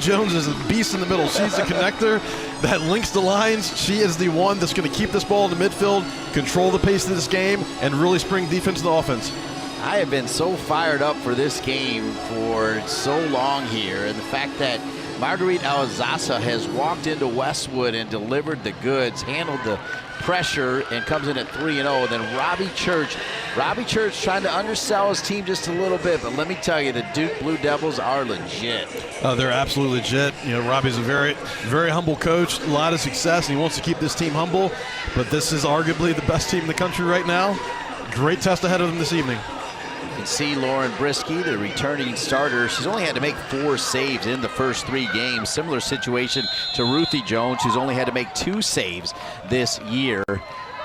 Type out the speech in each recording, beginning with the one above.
Jones is a beast in the middle. She's the connector that links the lines. She is the one that's going to keep this ball in the midfield, control the pace of this game, and really spring defense to the offense. I have been so fired up for this game for so long here, and the fact that Marguerite Alazaza has walked into Westwood and delivered the goods, handled the pressure, and comes in at 3-0. Then Robbie Church trying to undersell his team just a little bit, but let me tell you, the Duke Blue Devils are legit. They're absolutely legit. You know, Robbie's a very, very humble coach, a lot of success, and he wants to keep this team humble, but this is arguably the best team in the country right now. Great test ahead of them this evening. You can see Lauren Brisky, the returning starter. She's only had to make 4 saves in the first 3 games. Similar situation to Ruthie Jones, who's only had to make 2 saves this year,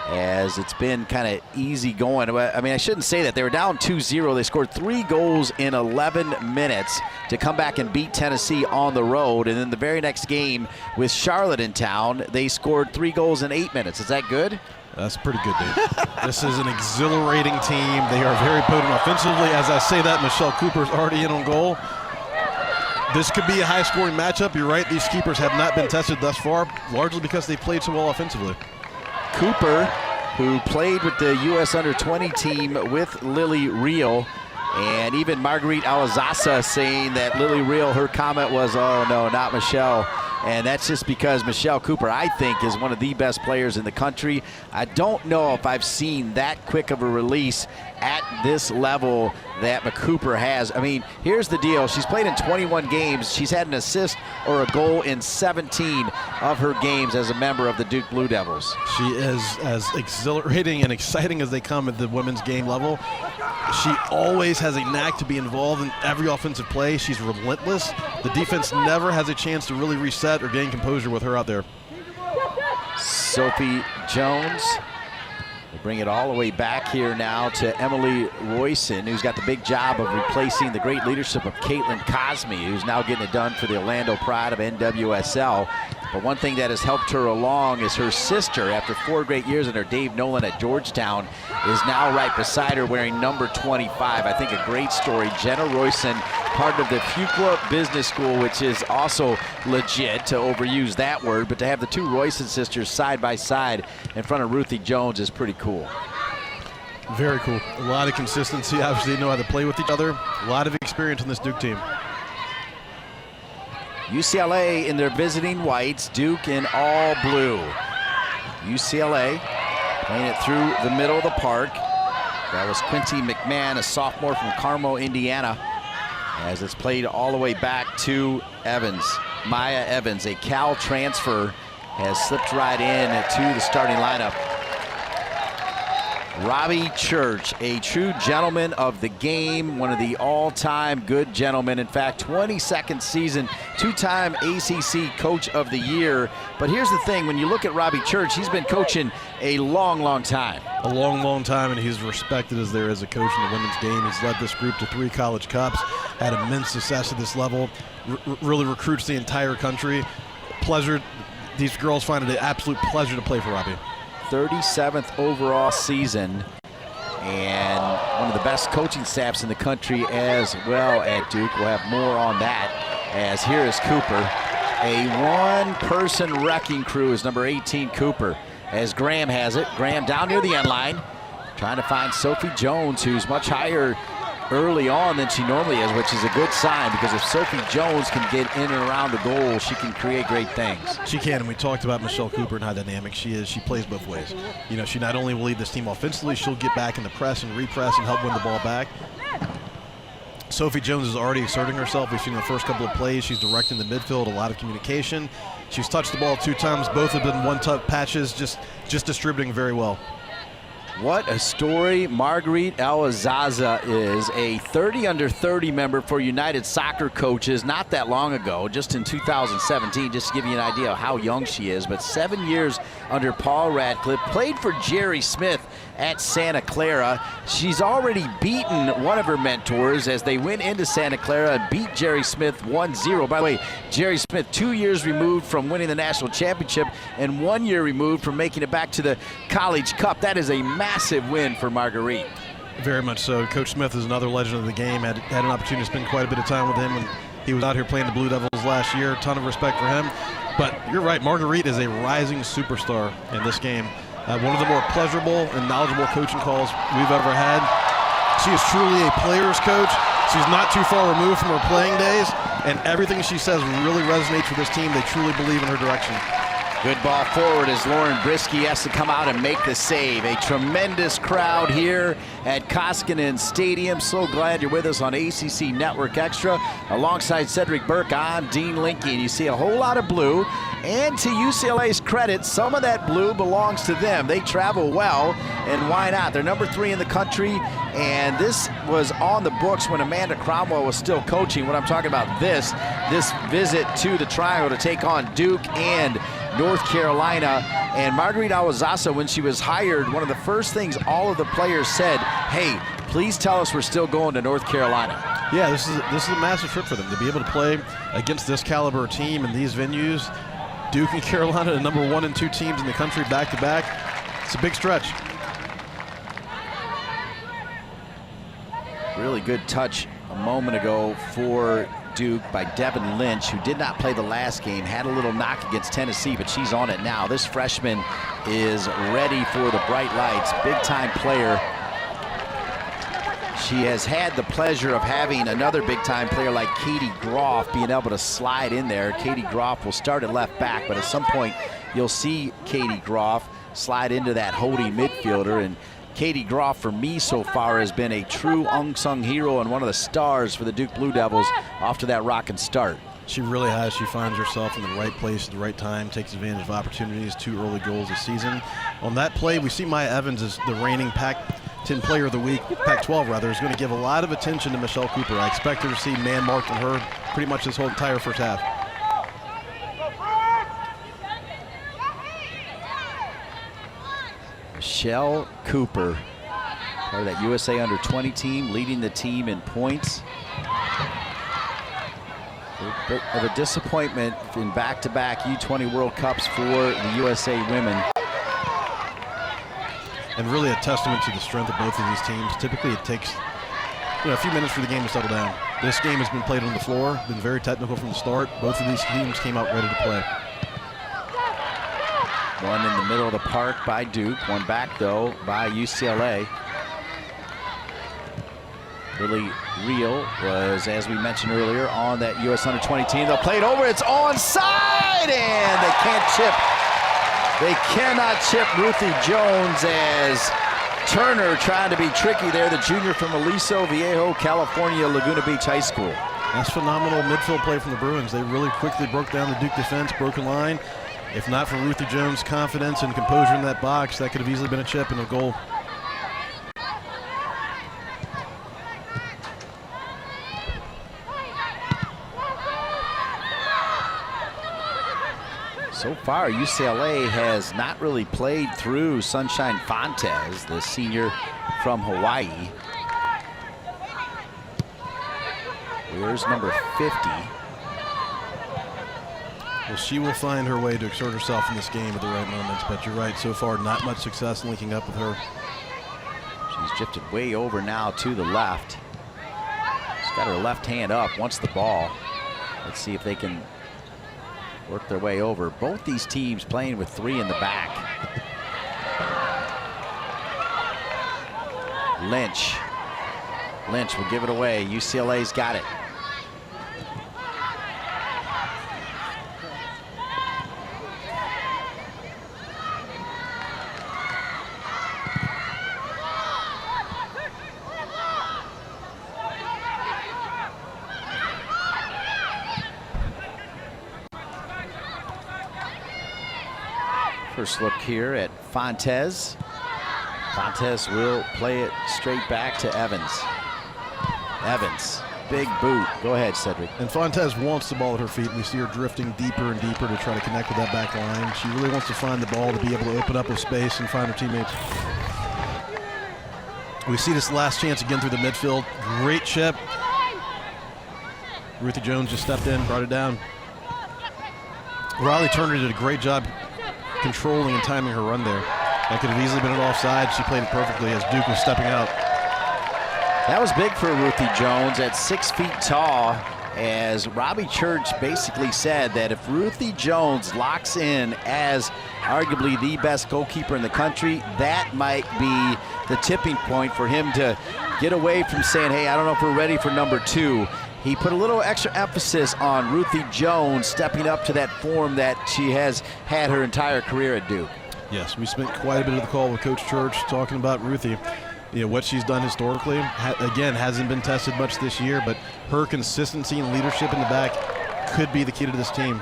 as it's been kind of easy going. I mean, I shouldn't say that. They were down 2-0. They scored 3 goals in 11 minutes to come back and beat Tennessee on the road. And then the very next game with Charlotte in town, they scored 3 goals in 8 minutes. Is that good? That's pretty good, Dave. This is an exhilarating team. They are very potent offensively. As I say that, Michelle Cooper's already in on goal. This could be a high-scoring matchup. You're right, these keepers have not been tested thus far, largely because they played so well offensively. Cooper, who played with the U.S. Under-20 team with Lily Reel, and even Marguerite Alazaza saying that Lily Reel, her comment was, "Oh no, not Michelle." And that's just because Michelle Cooper, I think, is one of the best players in the country. I don't know if I've seen that quick of a release at this level that McCooper has. I mean, here's the deal. She's played in 21 games. She's had an assist or a goal in 17 of her games as a member of the Duke Blue Devils. She is as exhilarating and exciting as they come at the women's game level. She always has a knack to be involved in every offensive play. She's relentless. The defense never has a chance to really reset or gain composure with her out there. Sophie Jones. We'll bring it all the way back here now to Emily Royson, who's got the big job of replacing the great leadership of Caitlin Cosme, who's now getting it done for the Orlando Pride of NWSL. But one thing that has helped her along is her sister, after 4 great years under Dave Nolan at Georgetown, is now right beside her wearing number 25. I think a great story. Jenna Royson, part of the Fuqua Business School, which is also legit, to overuse that word, but to have the 2 Royson sisters side by side in front of Ruthie Jones is pretty cool. Very cool. A lot of consistency. Obviously, they know how to play with each other. A lot of experience in this Duke team. UCLA in their visiting whites, Duke in all blue. UCLA playing it through the middle of the park. That was Quincy McMahon, a sophomore from Carmel, Indiana, as it's played all the way back to Evans. Maya Evans, a Cal transfer, has slipped right in to the starting lineup. Robbie Church, a true gentleman of the game, one of the all-time good gentlemen. In fact, 22nd season, 2-time ACC Coach of the Year. But here's the thing, when you look at Robbie Church, he's been coaching a long, long time. A long, long time, and he's respected as there is a coach in the women's game. He's led this group to 3 college cups, had immense success at this level, really recruits the entire country. Pleasure. These girls find it an absolute pleasure to play for Robbie. 37th overall season, and one of the best coaching staffs in the country as well at Duke. We'll have more on that, as here is Cooper. A 1-person wrecking crew is number 18, Cooper, as Graham has it. Graham down near the end line, trying to find Sophie Jones, who's much higher early on than she normally is, which is a good sign, because if Sophie Jones can get in and around the goal, she can create great things. She can, and we talked about Michelle Cooper and how dynamic she is. She plays both ways. You know, she not only will lead this team offensively, she'll get back in the press and repress and help win the ball back. Sophie Jones is already asserting herself. We've seen the first couple of plays. She's directing the midfield, a lot of communication. She's touched the ball 2 times. Both have been one-touch patches, just distributing very well. What a story Marguerite Alazaza is, a 30 under 30 member for United Soccer Coaches not that long ago, just in 2017, just to give you an idea of how young she is. But 7 years under Paul Radcliffe, played for Jerry Smith at Santa Clara. She's already beaten one of her mentors as they went into Santa Clara and beat Jerry Smith 1-0. By the way, Jerry Smith 2 years removed from winning the national championship and 1 year removed from making it back to the College Cup. That is a massive win for Marguerite. Very much so. Coach Smith is another legend of the game. Had an opportunity to spend quite a bit of time with him He was out here playing the Blue Devils last year. Ton of respect for him. But you're right, Marguerite is a rising superstar in this game. One of the more pleasurable and knowledgeable coaching calls we've ever had. She is truly a player's coach. She's not too far removed from her playing days, and everything she says really resonates with this team. They truly believe in her direction. Good ball forward as Lauren Brisky has to come out and make the save. A tremendous crowd here at Koskinen Stadium. So glad you're with us on ACC Network Extra. Alongside Cedric Burke, I'm Dean Linke, and you see a whole lot of blue. And to UCLA's credit, some of that blue belongs to them. They travel well, and why not? They're number 3 in the country, and this was on the books when Amanda Cromwell was still coaching. What I'm talking about, this visit to the Triangle to take on Duke and North Carolina. And Marguerite Awazaso, when she was hired, one of the first things all of the players said, hey, please tell us we're still going to North Carolina. Yeah, this is a massive trip for them to be able to play against this caliber team in these venues. Duke and Carolina, the number 1 and 2 teams in the country back-to-back. It's a big stretch. Really good touch a moment ago for Duke by Devin Lynch, who did not play the last game, had a little knock against Tennessee, but she's on it now. This freshman is ready for the bright lights, big-time player. She has had the pleasure of having another big-time player like Katie Groff being able to slide in there. Katie Groff will start at left back, but at some point you'll see Katie Groff slide into that holding midfielder. And Katie Groff, for me so far, has been a true unsung hero and one of the stars for the Duke Blue Devils off to that rockin' start. She really has. She finds herself in the right place at the right time, takes advantage of opportunities, 2 early goals this season. On that play, we see Maya Evans as the reigning Pac-10 Player of the Week, Pac-12 rather, is going to give a lot of attention to Michelle Cooper. I expect her to see man marked on her pretty much this whole entire first half. Michelle Cooper, part of that USA Under-20 team, leading the team in points. A bit of a disappointment in back-to-back U20 World Cups for the USA women. And really a testament to the strength of both of these teams. Typically it takes a few minutes for the game to settle down. This game has been played on the floor, been very technical from the start. Both of these teams came out ready to play. One in the middle of the park by Duke, one back though by UCLA. Lily Reel was, as we mentioned earlier, on that US Under-20 team. They'll play it over, it's onside, and they can't chip. They cannot chip Ruthie Jones as Turner trying to be tricky there, the junior from Aliso Viejo, California, Laguna Beach High School. That's phenomenal midfield play from the Bruins. They really quickly broke down the Duke defense, broke a line. If not for Ruthie Jones' confidence and composure in that box, that could have easily been a chip and a goal. So far, UCLA has not really played through Sunshine Fontes, the senior from Hawaii. Here's number 50. Well, she will find her way to exert herself in this game at the right moments, but you're right, so far not much success linking up with her. She's drifted way over now to the left. She's got her left hand up, wants the ball. Let's see if they can work their way over. Both these teams playing with 3 in the back. Lynch will give it away. UCLA's got it. First look here at Fontes. Fontes will play it straight back to Evans. Evans, big boot. Go ahead, Cedric. And Fontes wants the ball at her feet. We see her drifting deeper and deeper to try to connect with that back line. She really wants to find the ball to be able to open up a space and find her teammates. We see this last chance again through the midfield. Great chip. Ruthie Jones just stepped in, brought it down. Riley Turner did a great job controlling and timing her run there. That could have easily been an offside. She played it perfectly as Duke was stepping out. That was big for Ruthie Jones at 6 feet tall. as Robbie Church basically said that if Ruthie Jones locks in as arguably the best goalkeeper in the country, that might be the tipping point for him to get away from saying, hey, I don't know if we're ready for number 2. He put a little extra emphasis on Ruthie Jones stepping up to that form that she has had her entire career at Duke. Yes, we spent quite a bit of the call with Coach Church talking about Ruthie. You know, what she's done historically, again, hasn't been tested much this year, but her consistency and leadership in the back could be the key to this team.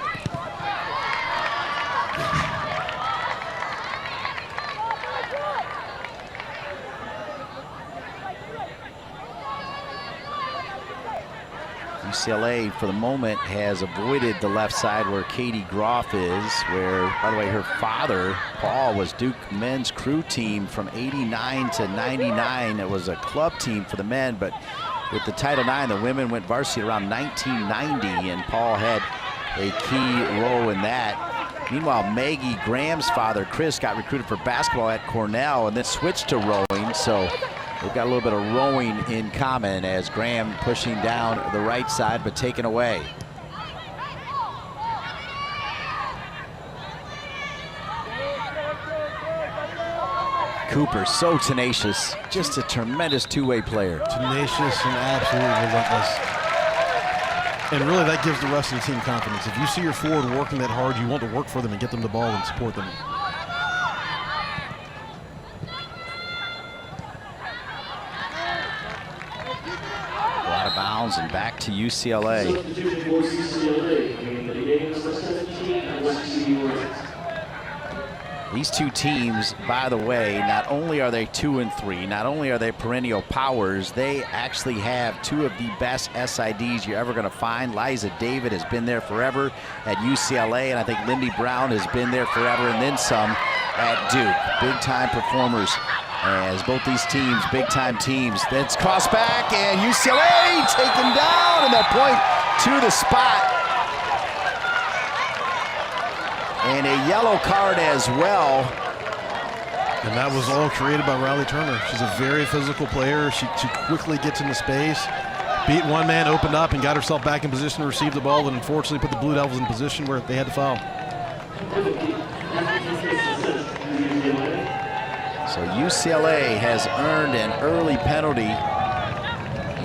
UCLA, for the moment, has avoided the left side where Katie Groff is, where, by the way, her father, Paul, was Duke men's crew team from 89 to 99. It was a club team for the men, but with the Title IX, the women went varsity around 1990, and Paul had a key role in that. Meanwhile, Maggie Graham's father, Chris, got recruited for basketball at Cornell and then switched to rowing, so they've got a little bit of rowing in common as Graham pushing down the right side but taken away. Cooper, so tenacious, just a tremendous two-way player. Tenacious and absolutely relentless. And really that gives the rest of the team confidence. If you see your forward working that hard, you want to work for them and get them the ball and support them. Out of bounds and back to UCLA. These two teams, by the way, not only are they 2 and 3, not only are they perennial powers, they actually have 2 of the best SIDs you're ever going to find. Liza David has been there forever at UCLA, and I think Lindy Brown has been there forever and then some at Duke. Big-time performers. As both these teams, big-time teams. That's cross back, and UCLA taken down, and they'll point to the spot. And a yellow card as well. And that was all created by Riley Turner. She's a very physical player. She quickly gets into space, beat one man, opened up, and got herself back in position to receive the ball, and unfortunately put the Blue Devils in position where they had to foul. So UCLA has earned an early penalty,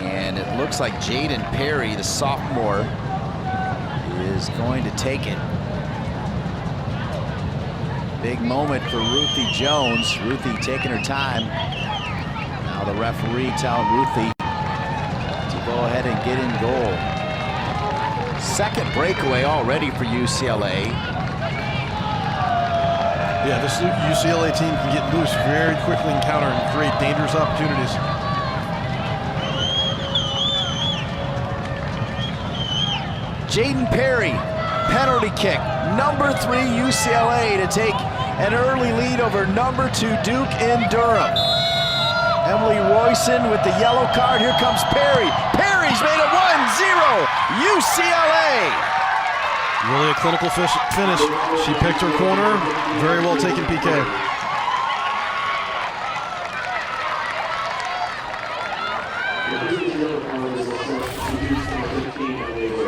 and it looks like Jaden Perry, the sophomore, is going to take it. Big moment for Ruthie Jones. Ruthie taking her time. Now the referee telling Ruthie to go ahead and get in goal. Second breakaway already for UCLA. Yeah, this UCLA team can get loose very quickly and counter and create dangerous opportunities. Jaden Perry, penalty kick. Number 3 UCLA to take an early lead over number 2 Duke in Durham. Emily Royson with the yellow card. Here comes Perry. Perry's made it 1-0 UCLA. Really a clinical finish. She picked her corner. Very well taken PK.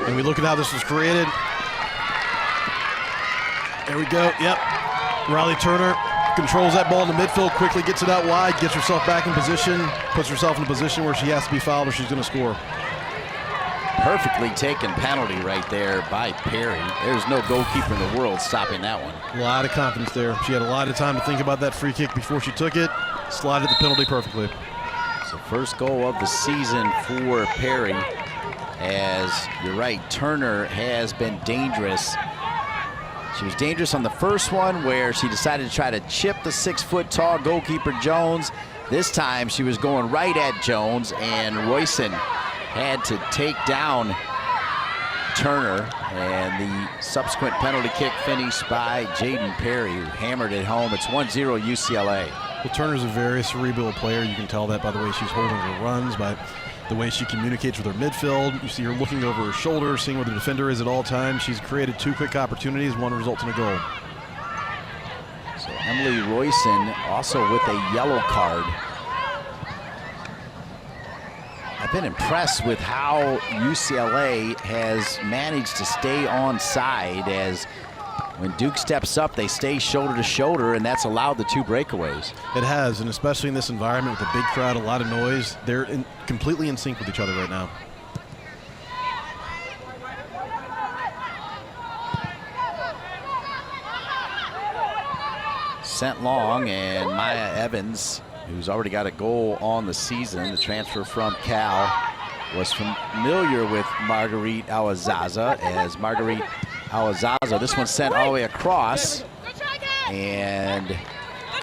And we look at how this was created. There we go. Yep. Riley Turner controls that ball in the midfield, quickly gets it out wide, gets herself back in position, puts herself in a position where she has to be fouled or she's going to score. Perfectly taken penalty right there by Perry. There's no goalkeeper in the world stopping that one. A lot of confidence there. She had a lot of time to think about that free kick before she took it. Slided the penalty perfectly. So first goal of the season for Perry. As you're right, Turner has been dangerous. She was dangerous on the first one where she decided to try to chip the 6-foot-tall goalkeeper Jones. This time she was going right at Jones, and Royson had to take down Turner, and the subsequent penalty kick finished by Jaden Perry, who hammered it home. It's 1-0 UCLA. Well, Turner's a very cerebral player. You can tell that by the way she's holding her runs, by the way she communicates with her midfield. You see her looking over her shoulder, seeing where the defender is at all times. She's created 2 quick opportunities, one results in a goal. So Emily Royson also with a yellow card. I I've been impressed with how UCLA has managed to stay on side, as when Duke steps up, they stay shoulder to shoulder, and that's allowed the 2 breakaways. It has, and especially in this environment with a big crowd, a lot of noise, they're completely in sync with each other right now. Sent long, and Maya Evans, who's already got a goal on the season, the transfer from Cal, was familiar with Marguerite Awazaza, as Marguerite Awazaza, this one sent all the way across, and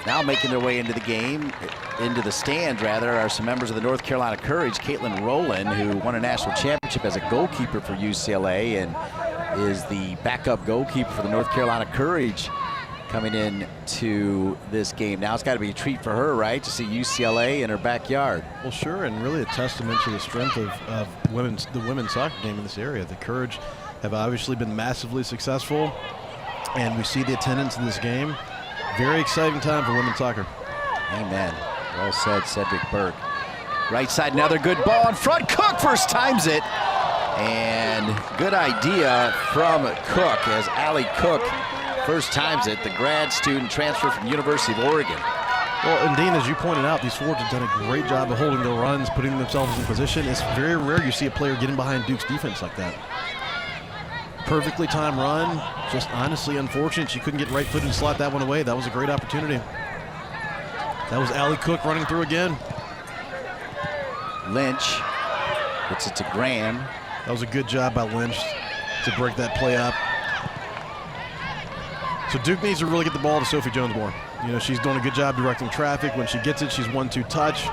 now making their way into the game, into the stand rather, are some members of the North Carolina Courage. Caitlin Rowland, who won a national championship as a goalkeeper for UCLA and is the backup goalkeeper for the North Carolina Courage, coming in to this game. Now it's got to be a treat for her, right, to see UCLA in her backyard. Well, sure, and really a testament to the strength of the women's soccer game in this area. The Courage have obviously been massively successful, and we see the attendance in this game. Very exciting time for women's soccer. Amen. Well said, Cedric Burke. Right side, another good ball in front. Cook first times it, and good idea from Cook, as Allie Cook first times it, the grad student transfer from the University of Oregon. Well, and Dean, as you pointed out, these forwards have done a great job of holding their runs, putting themselves in position. It's very rare you see a player getting behind Duke's defense like that. Perfectly timed run, just honestly unfortunate she couldn't get right footed and slot that one away. That was a great opportunity. That was Allie Cook running through again. Lynch puts it to Graham. That was a good job by Lynch to break that play up. So Duke needs to really get the ball to Sophie Jones more. You know, she's doing a good job directing traffic. When she gets it, she's 1-2 touch.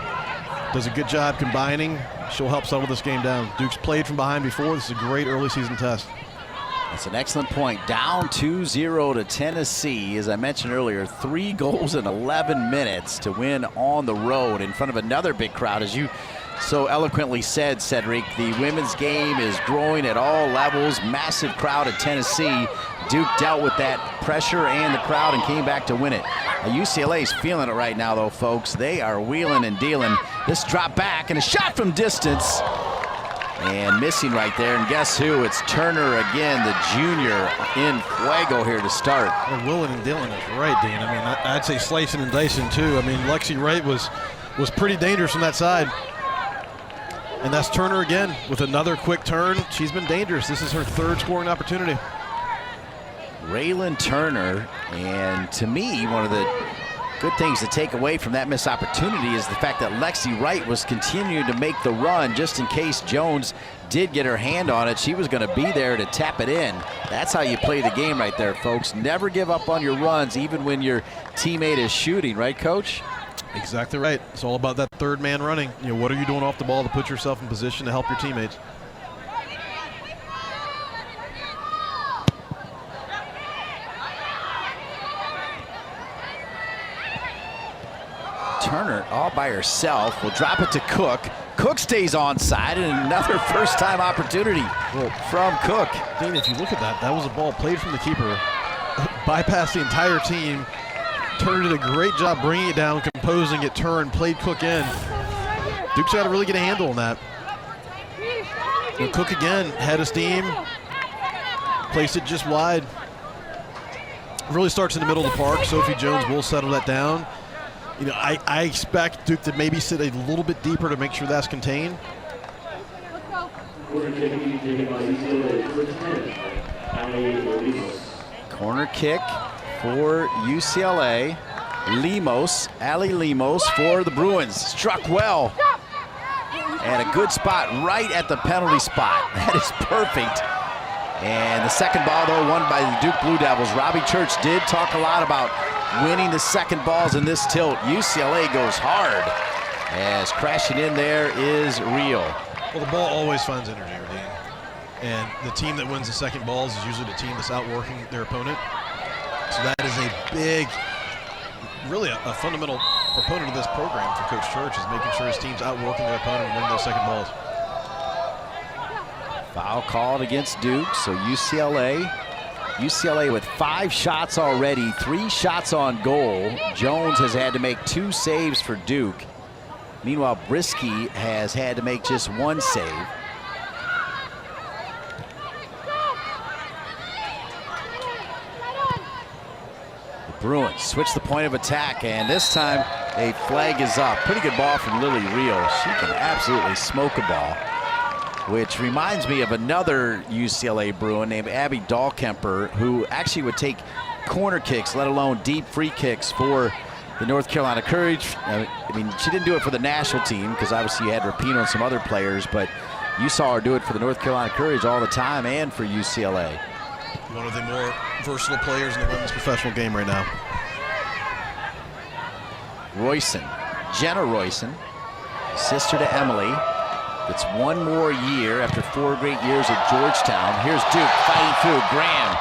Does a good job combining. She'll help settle this game down. Duke's played from behind before. This is a great early season test. That's an excellent point. Down 2-0 to Tennessee. As I mentioned earlier, 3 goals in 11 minutes to win on the road in front of another big crowd. As you so eloquently said, Cedric, the women's game is growing at all levels. Massive crowd at Tennessee. Duke dealt with that pressure and the crowd and came back to win it. UCLA's feeling it right now, though, folks. They are wheeling and dealing. This drop back and a shot from distance. And missing right there, and guess who? It's Turner again, the junior, in fuego here to start. Well, willing and dealing is right, Dean. I mean, I'd say slicing and dicing too. I mean, Lexi Wright was pretty dangerous from that side. And that's Turner again with another quick turn. She's been dangerous. This is her 3rd scoring opportunity. Raylan Turner, and to me, one of the good things to take away from that missed opportunity is the fact that Lexi Wright was continuing to make the run just in case Jones did get her hand on it. She was going to be there to tap it in. That's how you play the game right there, folks. Never give up on your runs, even when your teammate is shooting, right, Coach? Exactly right. It's all about that 3rd man running. You know, what are you doing off the ball to put yourself in position to help your teammates? Turner all by herself will drop it to Cook. Cook stays onside, and another first-time opportunity from Cook. Dean, if you look at that, that was a ball played from the keeper, bypassed the entire team. Turner did a great job bringing it down, composing it, turned, played Cook in. Duke's got to really get a handle on that. And Cook again, head of steam, placed it just wide. Really starts in the middle of the park. Sophie Jones will settle that down. You know, I expect Duke to maybe sit a little bit deeper to make sure that's contained. Corner kick for UCLA. Lemos, Allie Lemos for the Bruins. Struck well. And a good spot right at the penalty spot. That is perfect. And the second ball, though, won by the Duke Blue Devils. Robbie Church did talk a lot about winning the second balls in this tilt. UCLA goes hard as crashing in there is real. Well, the ball always finds energy, Dean. And the team that wins the second balls is usually the team that's outworking their opponent. So that is a big, really a fundamental proponent of this program for Coach Church, is making sure his team's outworking their opponent and winning those second balls. Foul called against Duke, so UCLA with 5 shots already, 3 shots on goal. Jones has had to make 2 saves for Duke. Meanwhile, Brisky has had to make just one save. The Bruins switch the point of attack, and this time a flag is up. Pretty good ball from Lily Rio. She can absolutely smoke a ball, which reminds me of another UCLA Bruin named Abby Dahlkemper, who actually would take corner kicks, let alone deep free kicks for the North Carolina Courage. I mean, she didn't do it for the national team because obviously you had Rapino and some other players, but you saw her do it for the North Carolina Courage all the time and for UCLA. One of the more versatile players in the women's professional game right now. Royson, Jenna Royson, sister to Emily. It's one more year after 4 great years at Georgetown. Here's Duke fighting through. Graham,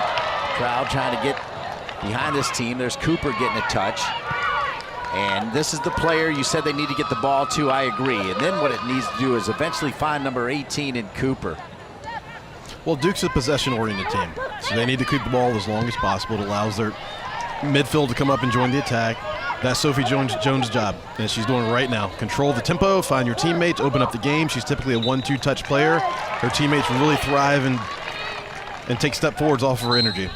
crowd trying to get behind this team. There's Cooper getting a touch. And this is the player you said they need to get the ball to. I agree. And then what it needs to do is eventually find number 18 in Cooper. Well, Duke's a possession-oriented team, so they need to keep the ball as long as possible. It allows their midfield to come up and join the attack. That's Sophie Jones' job, and she's doing it right now. Control the tempo, find your teammates, open up the game. She's typically a 1-2 touch player. Her teammates really thrive and take step forwards off of her energy.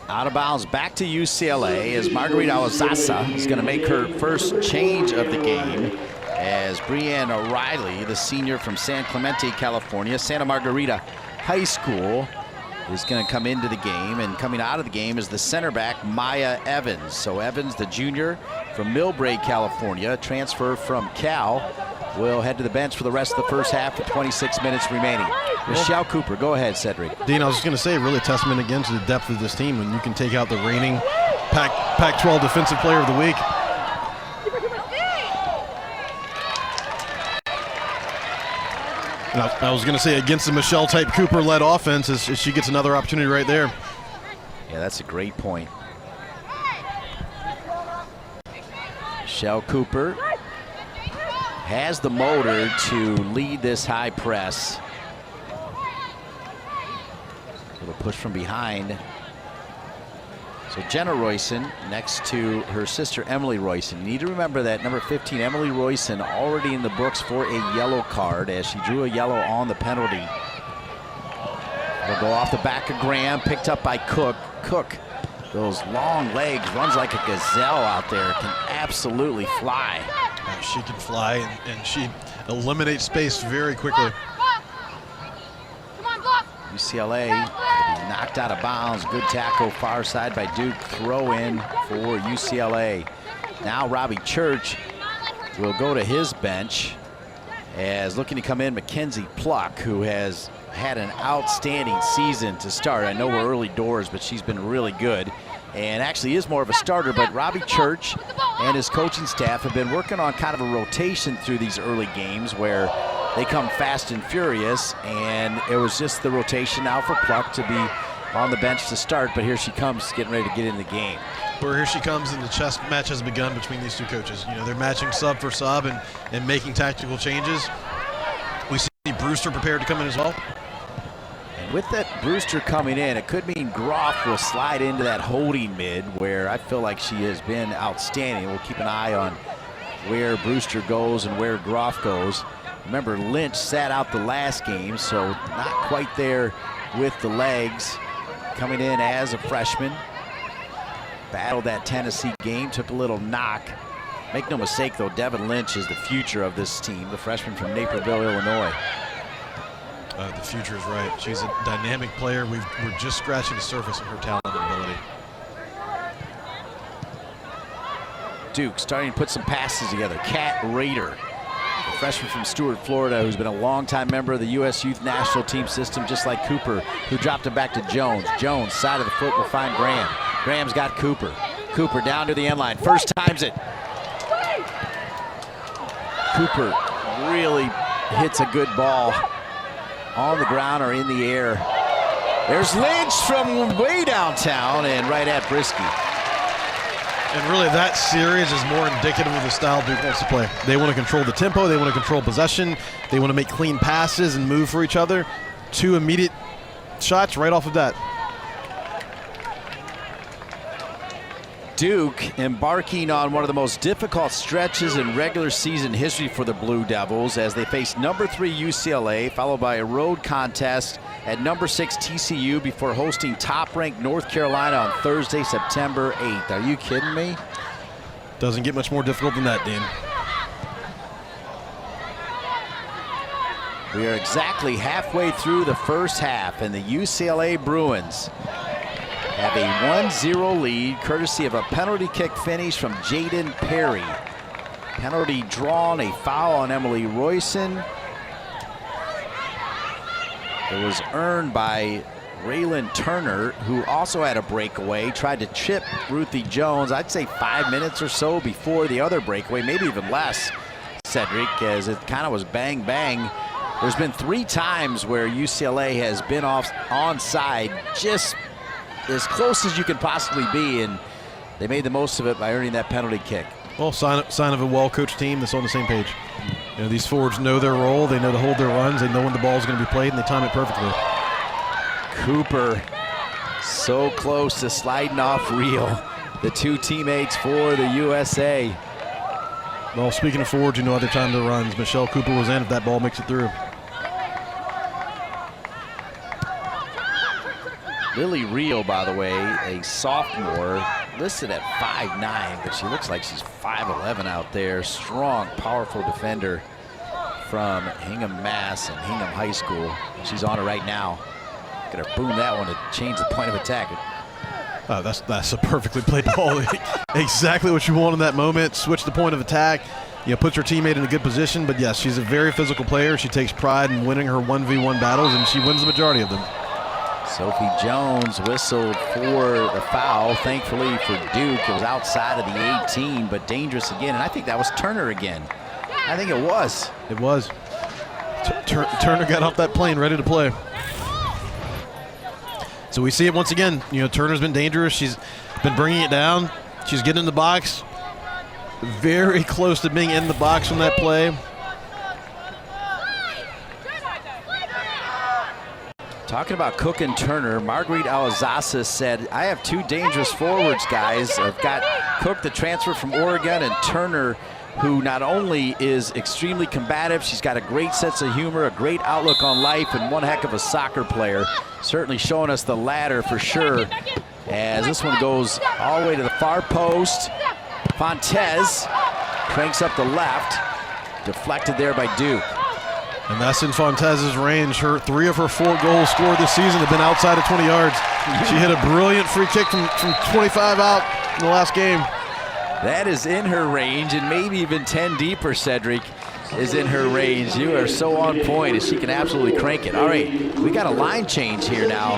Out of bounds, back to UCLA as Margarita Ozasa is going to make her first change of the game as Breanne O'Reilly, the senior from San Clemente, California, Santa Margarita High School, is going to come into the game, and coming out of the game is the center back, Maya Evans. So Evans, the junior from Millbrae, California, transfer from Cal, will head to the bench for the rest of the first half with 26 minutes remaining. Michelle Cooper, go ahead, Cedric. Dean, I was just going to say, really a testament again to the depth of this team when you can take out the reigning Pac-12 Defensive Player of the Week. And I was going to say, against the Michelle-type Cooper-led offense, as she gets another opportunity right there. Yeah, that's a great point. Michelle Cooper has the motor to lead this high press. Little push from behind. So Jenna Royson next to her sister Emily Royson. You need to remember that number 15, Emily Royson, already in the books for a yellow card as she drew a yellow on the penalty. It'll go off the back of Graham, picked up by Cook. Cook, those long legs, runs like a gazelle out there, can absolutely fly. She can fly, and she eliminates space very quickly. UCLA knocked out of bounds. Good tackle far side by Duke. Throw in for UCLA. Now Robbie Church will go to his bench as looking to come in Mackenzie Pluck, who has had an outstanding season to start. I know we're early doors, but she's been really good and actually is more of a starter. But Robbie Church and his coaching staff have been working on kind of a rotation through these early games where they come fast and furious, and it was just the rotation now for Pluck to be on the bench to start, but here she comes getting ready to get in the game. Where here she comes, and the chess match has begun between these two coaches. You know, they're matching sub for sub and making tactical changes. We see Brewster prepared to come in as well. And with that Brewster coming in, it could mean Groff will slide into that holding mid where I feel like she has been outstanding. We'll keep an eye on where Brewster goes and where Groff goes. Remember, Lynch sat out the last game, so not quite there with the legs. Coming in as a freshman. Battled that Tennessee game, took a little knock. Make no mistake, though, Devin Lynch is the future of this team, the freshman from Naperville, Illinois. The future is right. She's a dynamic player. We're just scratching the surface of her talent and ability. Duke starting to put some passes together. Kat Rader, a freshman from Stuart, Florida, who's been a longtime member of the U.S. Youth National Team system, just like Cooper, who dropped it back to Jones. Jones, side of the foot, will find Graham. Graham's got Cooper. Cooper down to the end line. First times it. Cooper really hits a good ball on the ground or in the air. There's Lynch from way downtown and right at Brisky. And really, that series is more indicative of the style Duke wants to play. They want to control the tempo. They want to control possession. They want to make clean passes and move for each other. 2 immediate shots right off of that. Duke embarking on one of the most difficult stretches in regular season history for the Blue Devils as they face number 3 UCLA, followed by a road contest at number 6 TCU before hosting top-ranked North Carolina on Thursday, September 8th. Are you kidding me? Doesn't get much more difficult than that, Dean. We are exactly halfway through the first half, and the UCLA Bruins have a 1-0 lead, courtesy of a penalty kick finish from Jaden Perry. Penalty drawn, a foul on Emily Royson. It was earned by Raylan Turner, who also had a breakaway, tried to chip Ruthie Jones, I'd say 5 minutes or so before the other breakaway, maybe even less, Cedric, as it kind of was bang, bang. There's been 3 times where UCLA has been onside, just as close as you can possibly be, and they made the most of it by earning that penalty kick. Well, sign of a well-coached team that's on the same page. You know, these forwards know their role, they know to hold their runs, they know when the ball is going to be played, and they time it perfectly. Cooper so close to sliding off reel. The 2 teammates for the USA. Well, speaking of forwards, you know how they time their runs. Michelle Cooper was in if that ball makes it through. Lily Reel, by the way, a sophomore, listed at 5'9", but she looks like she's 5'11" out there. Strong, powerful defender from Hingham, Mass. and Hingham High School. She's on it right now. Gonna boom that one to change the point of attack. That's a perfectly played ball. Exactly what you want in that moment. Switch the point of attack. You know, puts her teammate in a good position. But yes, she's a very physical player. She takes pride in winning her 1v1 battles, and she wins the majority of them. Sophie Jones whistled for the foul. Thankfully for Duke, it was outside of the 18, but dangerous again. And I think that was Turner again. I think it was. It was. Turner got off that plane ready to play. So we see it once again. You know, Turner's been dangerous. She's been bringing it down. She's getting in the box. Very close to being in the box on that play. Talking about Cook and Turner, Marguerite Alazaza said, I have 2 dangerous forwards, guys. I've got Cook, the transfer from Oregon, and Turner, who not only is extremely combative, she's got a great sense of humor, a great outlook on life, and one heck of a soccer player. Certainly showing us the latter for sure, as this one goes all the way to the far post. Fontes cranks up the left, deflected there by Duke. And that's in Fontez's range. 3 of her 4 goals scored this season have been outside of 20 yards. She hit a brilliant free kick from 25 out in the last game. That is in her range, and maybe even 10 deeper, Cedric, is in her range. You are so on point as she can absolutely crank it. All right, we got a line change here now,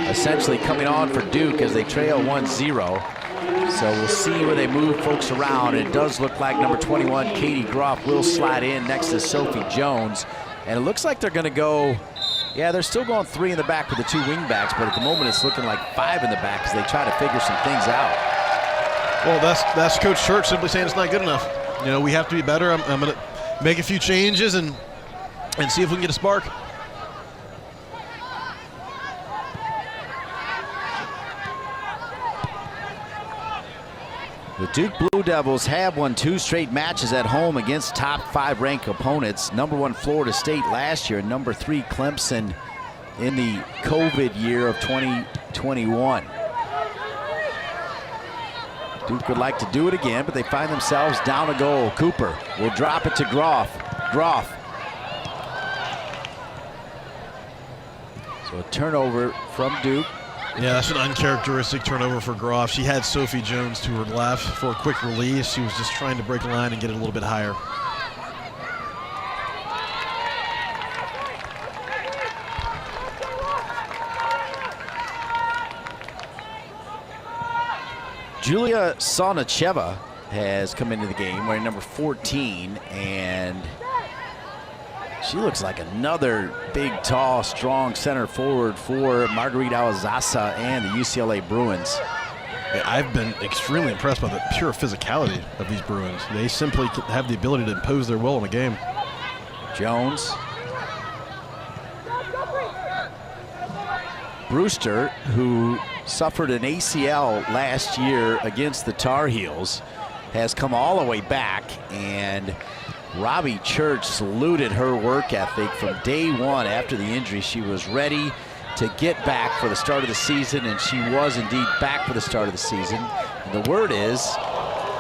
essentially coming on for Duke as they trail 1-0. So we'll see where they move folks around. It does look like number 21, Katie Groff, will slide in next to Sophie Jones. And it looks like they're going to go, yeah, they're still going 3 in the back with the 2 wing backs, but at the moment it's looking like 5 in the back as they try to figure some things out. Well, that's Coach Church simply saying it's not good enough. You know, we have to be better. I'm going to make a few changes and see if we can get a spark. The Duke Blue Devils have won 2 straight matches at home against top 5 ranked opponents. Number 1 Florida State last year, and number 3 Clemson in the COVID year of 2021. Duke would like to do it again, but they find themselves down a goal. Cooper will drop it to Groff. Groff. So a turnover from Duke. Yeah, that's an uncharacteristic turnover for Groff. She had Sophie Jones to her left for a quick release. She was just trying to break a line and get it a little bit higher. Julia Sonacheva has come into the game wearing number 14, and she looks like another big, tall, strong center forward for Marguerite Alazaza and the UCLA Bruins. Yeah, I've been extremely impressed by the pure physicality of these Bruins. They simply have the ability to impose their will in a game. Jones. Brewster, who suffered an ACL last year against the Tar Heels, has come all the way back, and Robbie Church saluted her work ethic from day one after the injury. She was ready to get back for the start of the season, and she was indeed back for the start of the season. And the word is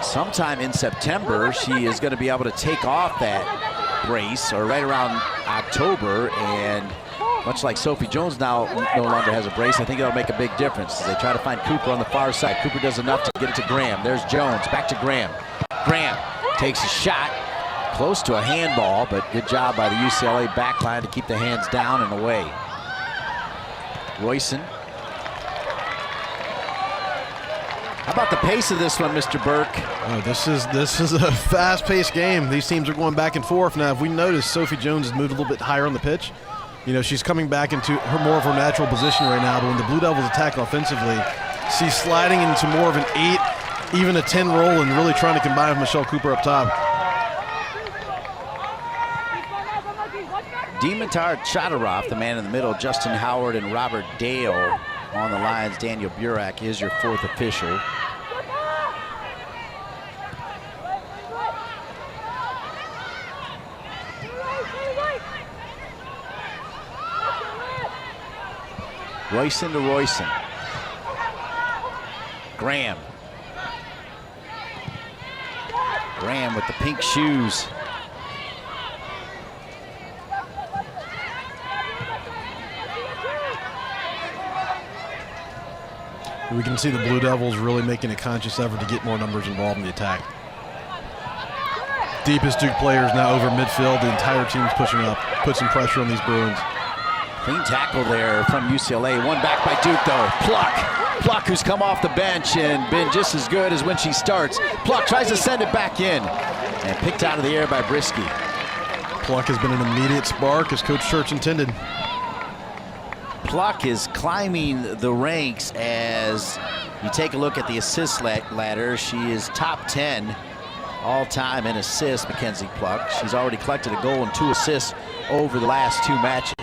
sometime in September she is going to be able to take off that brace, or right around October, and much like Sophie Jones now no longer has a brace, I think that'll make a big difference as they try to find Cooper on the far side. Cooper does enough to get it to Graham. There's Jones, back to Graham. Graham takes a shot, close to a handball, but good job by the UCLA backline to keep the hands down and away. Royson. How about the pace of this one, Mr. Burke? Oh, this is a fast-paced game. These teams are going back and forth. Now, if we notice, Sophie Jones has moved a little bit higher on the pitch. You know, she's coming back into her more of her natural position right now, but when the Blue Devils attack offensively, she's sliding into more of an 8, even a 10 roll, and really trying to combine with Michelle Cooper up top. Dimitar Chodorov, the man in the middle, Justin Howard and Robert Dale on the lines. Daniel Burak is your 4th official. Royson to Royson. Graham. Graham with the pink shoes. We can see the Blue Devils really making a conscious effort to get more numbers involved in the attack. Deepest Duke players now over midfield. The entire team's pushing up, put some pressure on these Bruins. Clean tackle there from UCLA. One back by Duke, though. Pluck, who's come off the bench and been just as good as when she starts. Pluck tries to send it back in and picked out of the air by Brisky. Pluck has been an immediate spark, as Coach Church intended. Pluck is climbing the ranks as you take a look at the assist ladder. She is top 10 all-time in assists, Mackenzie Pluck. She's already collected a goal and 2 assists over the last 2 matches.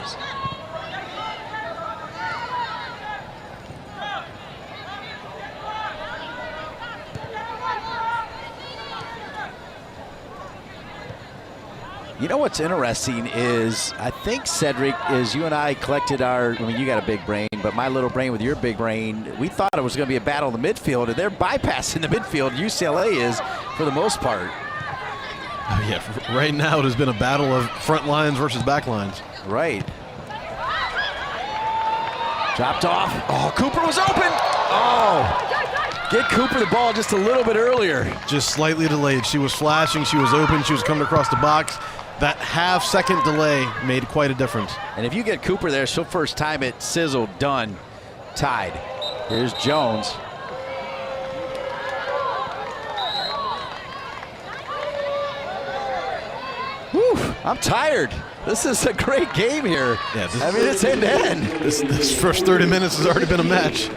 You know what's interesting is, I think, Cedric, is you and I collected our, I mean, you got a big brain, but my little brain with your big brain, we thought it was going to be a battle in the midfield, and they're bypassing the midfield. UCLA is, for the most part. Oh, yeah, right now it has been a battle of front lines versus back lines. Right. Dropped off. Oh, Cooper was open. Oh, get Cooper the ball just a little bit earlier. Just slightly delayed. She was flashing, she was open, she was coming across the box. That half-second delay made quite a difference. And if you get Cooper there, she'll first time it, sizzle, done, tied. Here's Jones. Whew, I'm tired. This is a great game here. Yeah, I mean, it's end to end. This first 30 minutes has already been a match.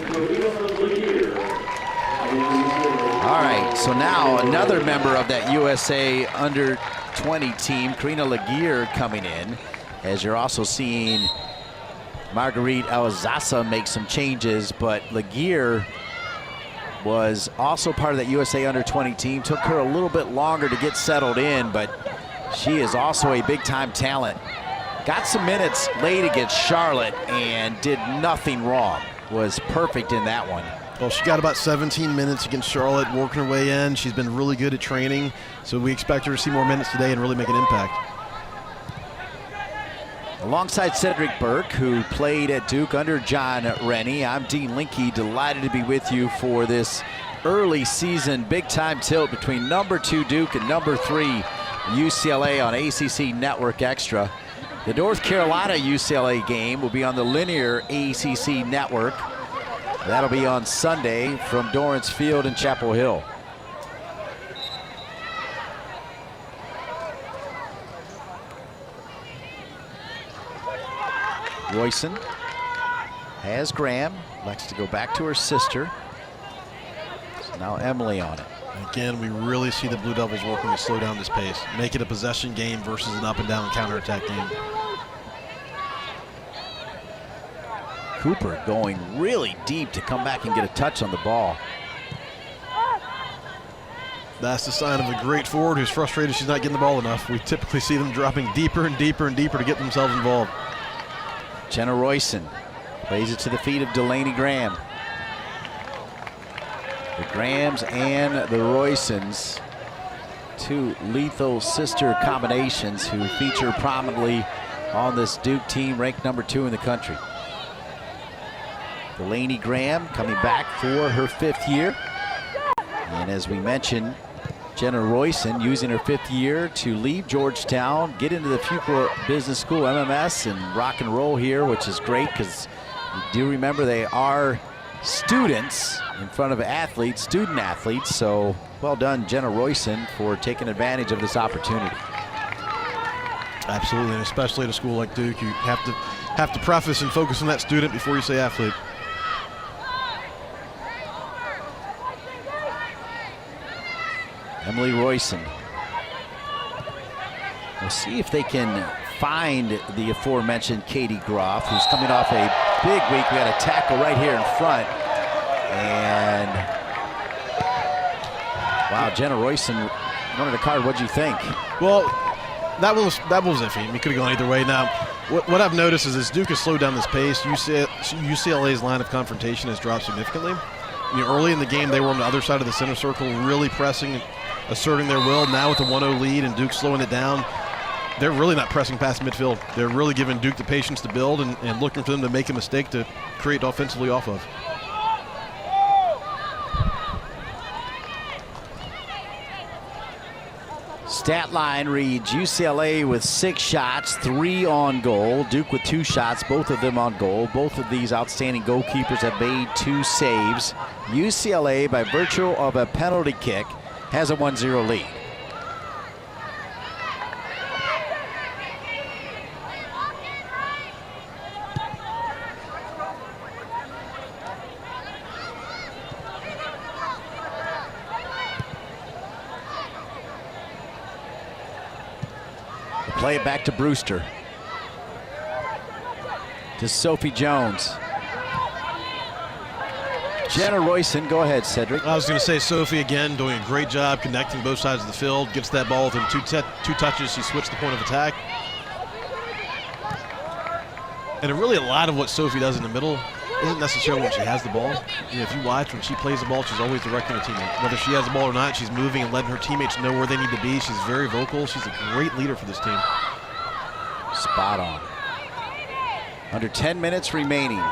All right, so now another member of that USA under-20 team, Karina Laguerre, coming in, as you're also seeing Marguerite Alzaza make some changes, but Laguerre was also part of that USA under-20 team. Took her a little bit longer to get settled in, but she is also a big-time talent. Got some minutes late against Charlotte and did nothing wrong. Was perfect in that one. Well, she got about 17 minutes against Charlotte, working her way in. She's been really good at training, so we expect her to see more minutes today and really make an impact. Alongside Cedric Burke, who played at Duke under John Rennie, I'm Dean Linke, delighted to be with you for this early season big-time tilt between number 2 Duke and number 3 UCLA on ACC Network Extra. The North Carolina UCLA game will be on the linear ACC Network. That'll be on Sunday from Dorrance Field in Chapel Hill. Royson has Graham, likes to go back to her sister. So now Emily on it. Again, we really see the Blue Devils working to slow down this pace, make it a possession game versus an up and down counterattack game. Cooper going really deep to come back and get a touch on the ball. That's the sign of a great forward who's frustrated she's not getting the ball enough. We typically see them dropping deeper and deeper and deeper to get themselves involved. Jenna Royson plays it to the feet of Delaney Graham. The Grahams and the Roysons, two lethal sister combinations who feature prominently on this Duke team, ranked number 2 in the country. Delaney Graham coming back for her 5th year. And as we mentioned, Jenna Royson using her 5th year to leave Georgetown, get into the Fuqua Business School, MMS, and rock and roll here, which is great because you do remember they are students in front of athletes, student athletes. So well done, Jenna Royson, for taking advantage of this opportunity. Absolutely, and especially at a school like Duke, you have to preface and focus on that student before you say athlete. Emily Royson. We'll see if they can find the aforementioned Katie Groff, who's coming off a big week. We got a tackle right here in front. And wow, Jenna Royson wanted a card. What'd you think? Well, that was iffy. I mean, could have gone either way. Now, what I've noticed is as Duke has slowed down this pace, UCLA's line of confrontation has dropped significantly. You know, early in the game, they were on the other side of the center circle, really pressing, asserting their will. Now with a 1-0 lead and Duke slowing it down, they're really not pressing past midfield. They're really giving Duke the patience to build and looking for them to make a mistake to create offensively off of. Stat line reads UCLA with 6 shots, 3 on goal. Duke with 2 shots, both of them on goal. Both of these outstanding goalkeepers have made 2 saves. UCLA, by virtue of a penalty kick, has a 1-0 lead. Play it back to Brewster. To Sophie Jones. Jenna Royson, go ahead, Cedric. I was going to say Sophie again doing a great job connecting both sides of the field. Gets that ball within two touches. She switched the point of attack. And really a lot of what Sophie does in the middle isn't necessarily when she has the ball. You know, if you watch, when she plays the ball, she's always directing her teammate. Whether she has the ball or not, she's moving and letting her teammates know where they need to be. She's very vocal. She's a great leader for this team. Spot on. Under 10 minutes remaining.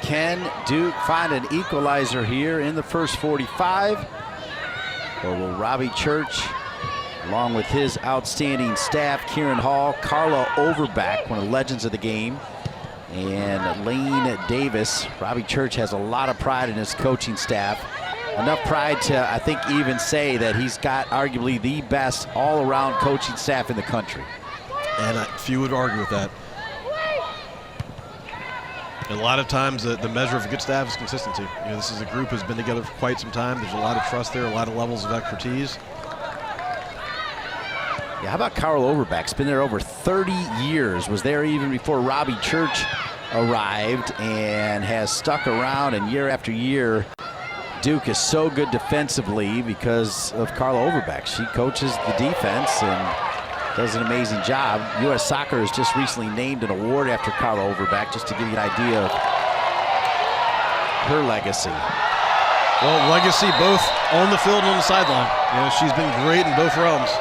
Can Duke find an equalizer here in the first 45? Or will Robbie Church, along with his outstanding staff, Kieran Hall, Carla Overback, one of the legends of the game, and Lane Davis. Robbie Church has a lot of pride in his coaching staff. Enough pride to, I think, even say that he's got arguably the best all-around coaching staff in the country. And few would argue with that. And a lot of times the measure of a good staff is consistency. You know, this is a group who's been together for quite some time. There's a lot of trust there, a lot of levels of expertise. Yeah, how about Carl Overback's been there over 30 years, was there even before Robbie Church arrived, and has stuck around, and year after year, Duke is so good defensively because of Carla Overback. She coaches the defense and does an amazing job. U.S. Soccer has just recently named an award after Carla Overback, just to give you an idea of her legacy. Well, legacy both on the field and on the sideline. You know, she's been great in both realms.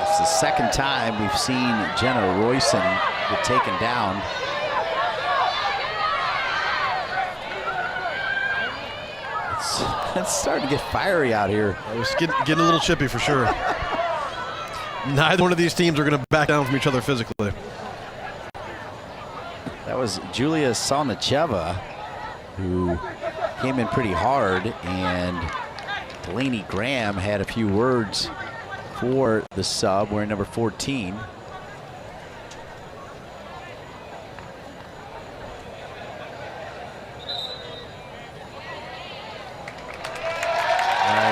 It's the second time we've seen Jenna Royson get taken down. It's starting to get fiery out here. It was getting a little chippy for sure. Neither one of these teams are going to back down from each other physically. That was Julia Salnicheva, who came in pretty hard, and Delaney Graham had a few words for the sub, wearing number 14.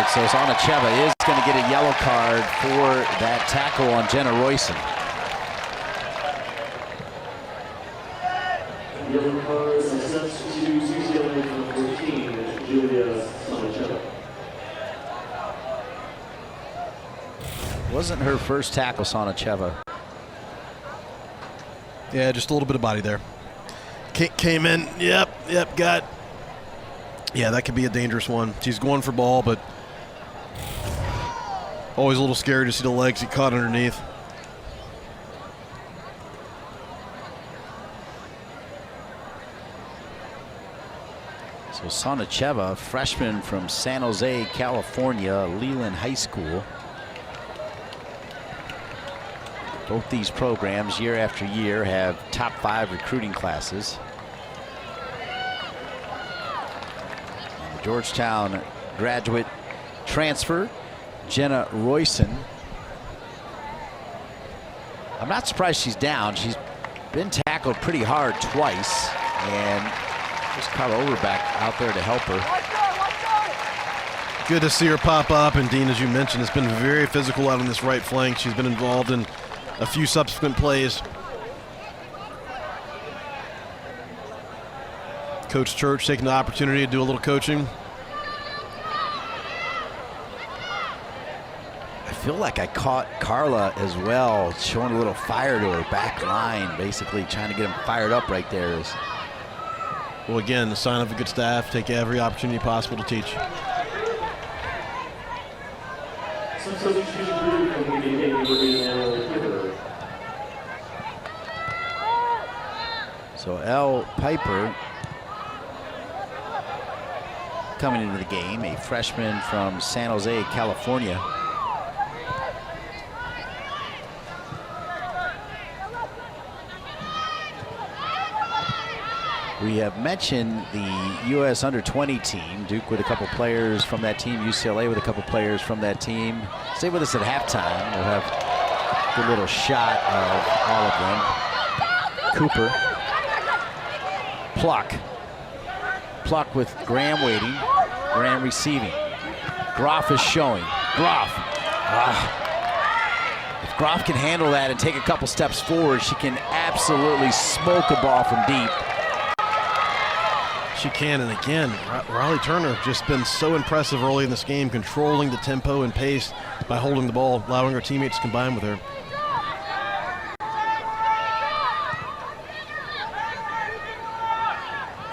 So Salnicheva is going to get a yellow card for that tackle on Jenna Royson. Cars sent to UCLA number 14, Julia Sonicheva. Wasn't her first tackle, Sonicheva. Yeah, just a little bit of body there. Came in, yep, got. Yeah, that could be a dangerous one. She's going for ball, but always a little scary to see the legs get caught underneath. So Sonicheva, freshman from San Jose, California, Leland High School. Both these programs, year after year, have top 5 recruiting classes. And the Georgetown graduate transfer, Jenna Royson. I'm not surprised she's down. She's been tackled pretty hard twice, and just Carla Overbeck out there to help her. Good to see her pop up, and Dean, as you mentioned, has been very physical out on this right flank. She's been involved in a few subsequent plays. Coach Church taking the opportunity to do a little coaching. I feel like I caught Carla as well, showing a little fire to her back line, basically trying to get them fired up right there. Well, again, the sign of a good staff, take every opportunity possible to teach. So Elle Piper coming into the game, a freshman from San Jose, California. We have mentioned the U.S. Under-20 team, Duke with a couple players from that team, UCLA with a couple players from that team. Stay with us at halftime. We'll have a good little shot of all of them. Cooper. Pluck with Graham waiting. Graham receiving. Groff is showing. Groff. If Groff can handle that and take a couple steps forward, she can absolutely smoke a ball from deep. She can, and again, Riley Turner just been so impressive early in this game, controlling the tempo and pace by holding the ball, allowing her teammates to combine with her.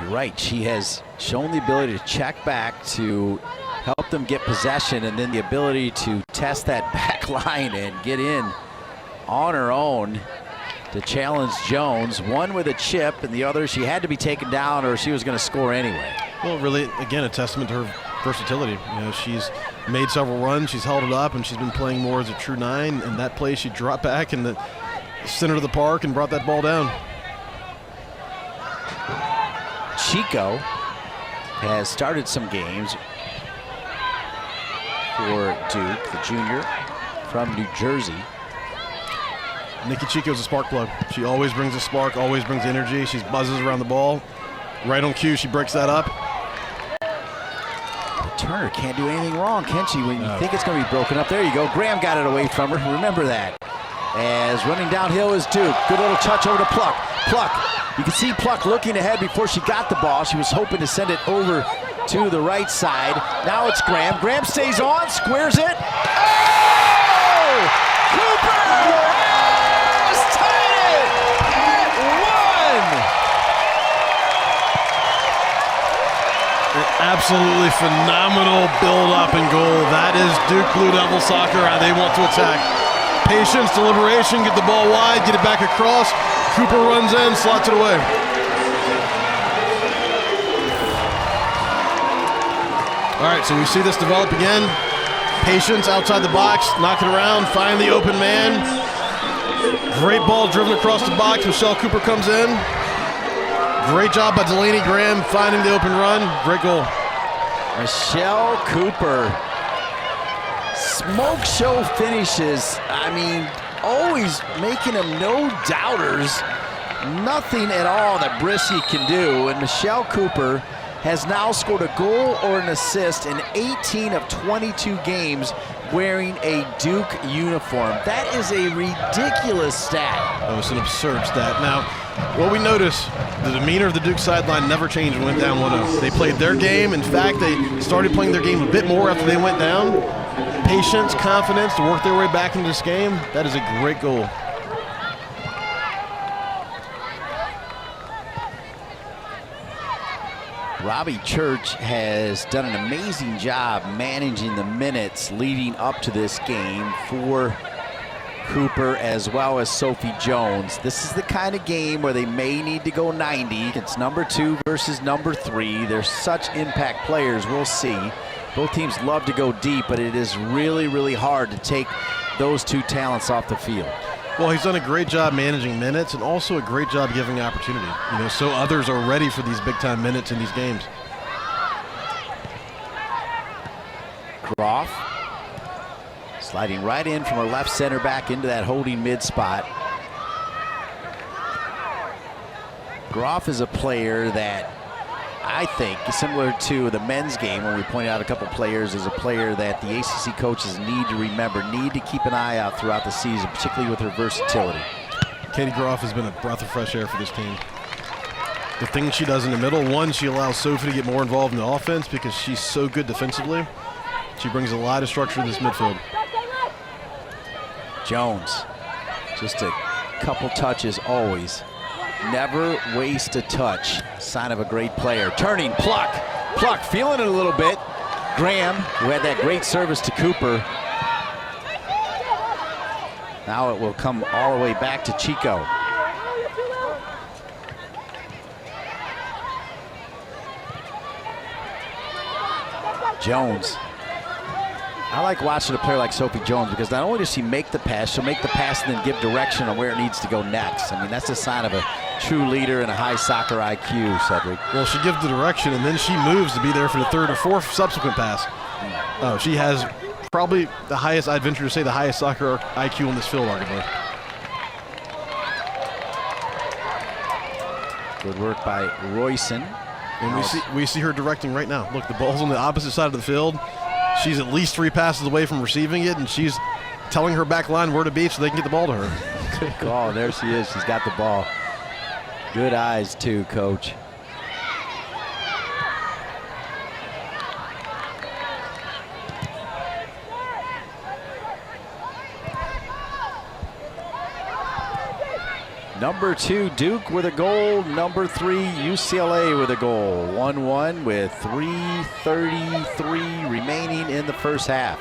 You're right, she has shown the ability to check back to help them get possession, and then the ability to test that back line and get in on her own to challenge Jones. One with a chip, and the other she had to be taken down or she was going to score anyway. Well, really, again, a testament to her versatility. You know, she's made several runs, she's held it up, and she's been playing more as a true 9. And that play, she dropped back in the center of the park and brought that ball down. Chico has started some games for Duke, the junior from New Jersey. Nikki Chico's a spark plug. She always brings a spark, always brings energy. She buzzes around the ball. Right on cue, she breaks that up. But Turner can't do anything wrong, can she? When you think it's going to be broken up, there you go. Graham got it away from her. Remember that. As running downhill is Duke. Good little touch over to Pluck. You can see Pluck looking ahead before she got the ball. She was hoping to send it over to the right side. Now it's Graham. Graham stays on, squares it. Oh! Cooper has tied it at 1. An absolutely phenomenal build-up and goal. That is Duke Blue Devil soccer, how they want to attack. Patience, deliberation, get the ball wide, get it back across. Cooper runs in, slots it away. All right, so we see this develop again. Patience outside the box, knock it around, find the open man. Great ball driven across the box. Michelle Cooper comes in. Great job by Delaney Graham finding the open run. Great goal. Michelle Cooper. Smoke show finishes. I mean, always making them no doubters. Nothing at all that Brissy can do. And Michelle Cooper has now scored a goal or an assist in 18 of 22 games wearing a Duke uniform. That is a ridiculous stat. That was an absurd stat. Now, Well, we noticed the demeanor of the Duke sideline never changed when we went down 1-0. They played their game. In fact, they started playing their game a bit more after they went down. Patience, confidence to work their way back into this game. That is a great goal. Robbie Church has done an amazing job managing the minutes leading up to this game for Cooper as well as Sophie Jones. This is the kind of game where they may need to go 90. It's number 2 versus number 3. They're such impact players. We'll see. Both teams love to go deep, but it is really, really hard to take those two talents off the field. Well, he's done a great job managing minutes and also a great job giving opportunity, so others are ready for these big-time minutes in these games. Groff sliding right in from her left center back into that holding mid spot. Groff is a player that I think, similar to the men's game when we pointed out a couple players, is a player that the ACC coaches need to remember, need to keep an eye out throughout the season, particularly with her versatility. Katie Groff has been a breath of fresh air for this team. The things she does in the middle, one, she allows Sophie to get more involved in the offense because she's so good defensively. She brings a lot of structure to this midfield. Jones, just a couple touches always. Never waste a touch. Sign of a great player. Turning, Pluck. Pluck feeling it a little bit. Graham, who had that great service to Cooper. Now it will come all the way back to Chico. Jones. I like watching a player like Sophie Jones because not only does she make the pass, she'll make the pass and then give direction on where it needs to go next. I mean, that's a sign of a true leader and a high soccer IQ, Cedric. Well, she gives the direction and then she moves to be there for the third or fourth subsequent pass. Oh, she has probably the highest, I'd venture to say, the highest soccer IQ on this field, arguably. Good work by Royson. And we see her directing right now. Look, the ball's on the opposite side of the field. She's at least 3 passes away from receiving it, and she's telling her back line where to be so they can get the ball to her. Good call. There she is. She's got the ball. Good eyes, too, Coach. Number 2, Duke with a goal. Number 3, UCLA with a goal. 1-1 with 3:33 remaining in the first half.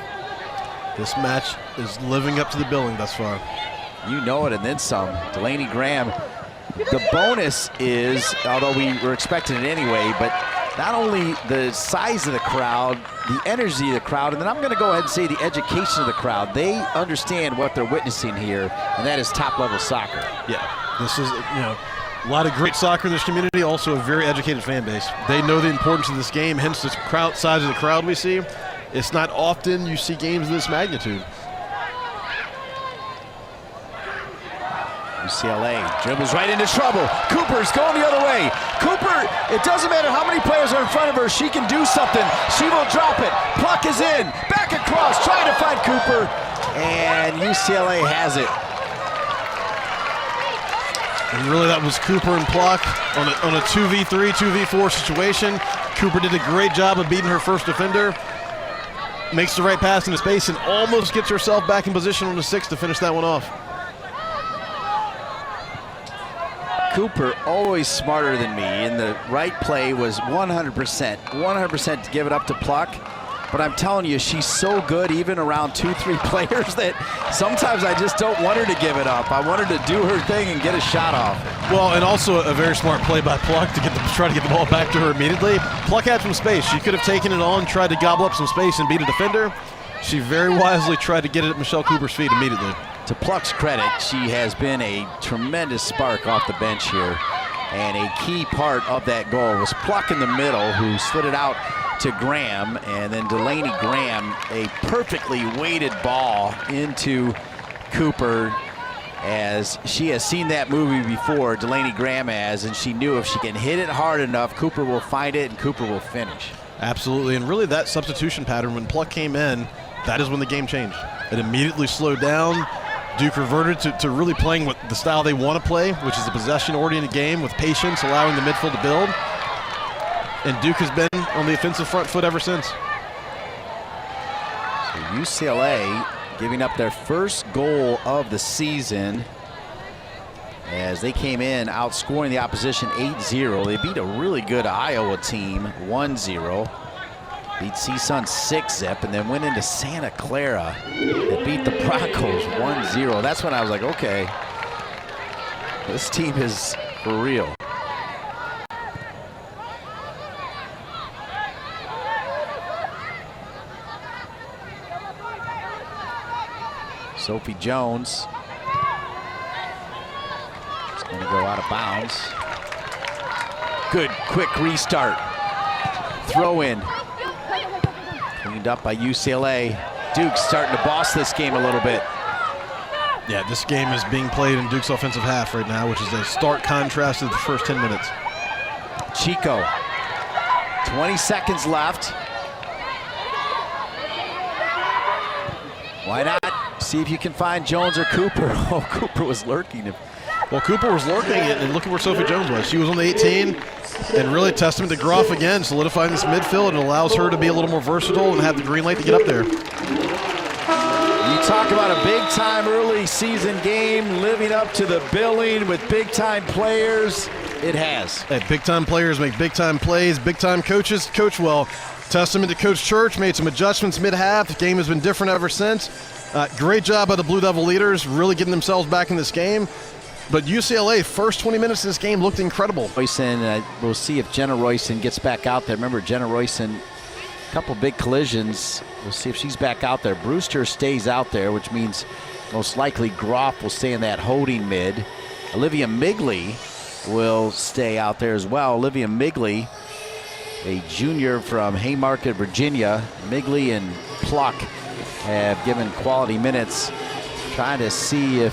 This match is living up to the billing thus far. You know it, and then some. Delaney Graham. The bonus is, although we were expecting it anyway, but not only the size of the crowd, the energy of the crowd, and then I'm going to go ahead and say the education of the crowd. They understand what they're witnessing here, and that is top-level soccer. Yeah, this is, a lot of great soccer in this community, also a very educated fan base. They know the importance of this game, hence this size of the crowd we see. It's not often you see games of this magnitude. UCLA dribbles right into trouble. Cooper's going the other way. Cooper, it doesn't matter how many players are in front of her, she can do something. She will drop it. Pluck is in. Back across, trying to find Cooper. And UCLA has it. And really that was Cooper and Pluck on a 2v3, 2v4 situation. Cooper did a great job of beating her first defender. Makes the right pass into space and almost gets herself back in position on the 6 to finish that one off. Cooper always smarter than me, and the right play was 100% to give it up to Pluck. But I'm telling you, she's so good even around 2-3 players that sometimes I just don't want her to give it up. I want her to do her thing and get a shot off. Well, and also a very smart play by Pluck to try to get the ball back to her immediately. Pluck had some space. She could have taken it on, tried to gobble up some space and beat a defender. She very wisely tried to get it at Michelle Cooper's feet immediately. To Pluck's credit, she has been a tremendous spark off the bench here. And a key part of that goal was Pluck in the middle, who slid it out to Graham, and then Delaney Graham, a perfectly weighted ball into Cooper, as she has seen that movie before, Delaney Graham has, and she knew if she can hit it hard enough, Cooper will find it and Cooper will finish. Absolutely, and really that substitution pattern, when Pluck came in, that is when the game changed. It immediately slowed down. Duke reverted to really playing with the style they want to play, which is a possession-oriented game with patience, allowing the midfield to build. And Duke has been on the offensive front foot ever since. So UCLA giving up their first goal of the season as they came in outscoring the opposition 8-0. They beat a really good Iowa team 1-0. Beat CSUN 6-zip and then went into Santa Clara that beat the Broncos 1-0. That's when I was like, okay, this team is for real. Sophie Jones is going to go out of bounds. Good quick restart. Throw in. Cleaned up by UCLA. Duke's starting to boss this game a little bit. Yeah, this game is being played in Duke's offensive half right now, which is a stark contrast to the first 10 minutes. Chico, 20 seconds left. Why not see if you can find Jones or Cooper? Oh, Cooper was lurking. Well, Cooper was lurking, and look at where Sophie Jones was. She was on the 18, and really testament to Groff again, solidifying this midfield, and allows her to be a little more versatile and have the green light to get up there. You talk about a big-time early season game, living up to the billing with big-time players. It has. Hey, big-time players make big-time plays. Big-time coaches coach well. Testament to Coach Church, made some adjustments mid-half. The game has been different ever since. Great job by the Blue Devil leaders, really getting themselves back in this game. But UCLA, first 20 minutes of this game looked incredible. Royson, we'll see if Jenna Royson gets back out there. Remember, Jenna Royson, a couple big collisions. We'll see if she's back out there. Brewster stays out there, which means most likely Groff will stay in that holding mid. Olivia Migley will stay out there as well. Olivia Migley, a junior from Haymarket, Virginia. Migley and Pluck have given quality minutes. Trying to see if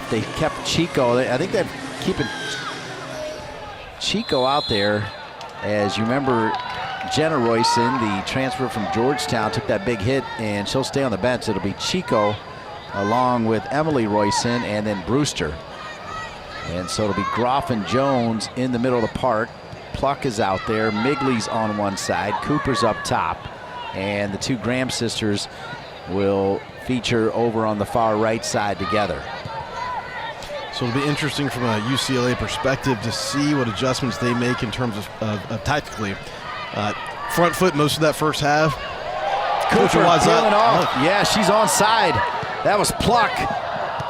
they kept Chico. I think they're keeping Chico out there. As you remember, Jenna Royson, the transfer from Georgetown, took that big hit, and she'll stay on the bench. It'll be Chico along with Emily Royson and then Brewster. And so it'll be Groff and Jones in the middle of the park. Pluck is out there. Migley's on one side. Cooper's up top. And the two Graham sisters will feature over on the far right side together. So it'll be interesting from a UCLA perspective to see what adjustments they make in terms of tactically. Front foot most of that first half. Cooper peeling off. Yeah, she's onside. That was Pluck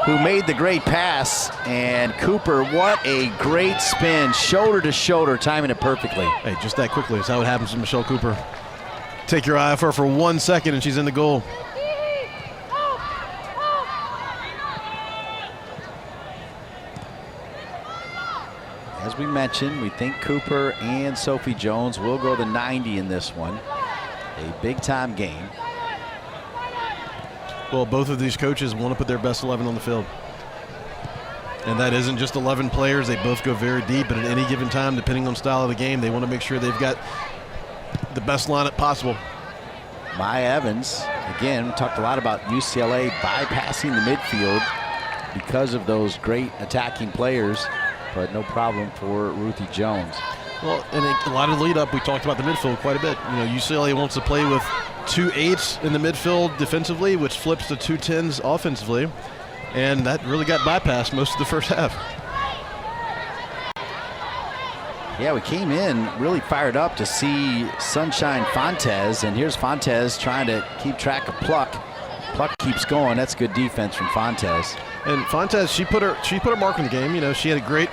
who made the great pass. And Cooper, what a great spin. Shoulder to shoulder, timing it perfectly. Hey, just that quickly is how it happens to Michelle Cooper. Take your eye off her for 1 second and she's in the goal. As we mentioned, we think Cooper and Sophie Jones will go the 90 in this one. A big-time game. Well, both of these coaches want to put their best 11 on the field. And that isn't just 11 players. They both go very deep, but at any given time, depending on style of the game, they want to make sure they've got the best lineup possible. Maya Evans, again, we talked a lot about UCLA bypassing the midfield because of those great attacking players, but no problem for Ruthie Jones. Well, and a lot of the lead up, we talked about the midfield quite a bit. You know, UCLA wants to play with 2 8s in the midfield defensively, which flips to 2 10s offensively. And that really got bypassed most of the first half. Yeah, we came in really fired up to see Sunshine Fontes, and here's Fontes trying to keep track of Pluck. Pluck keeps going. That's good defense from Fontes. And Fontes, she put her mark in the game. You know, she had a great,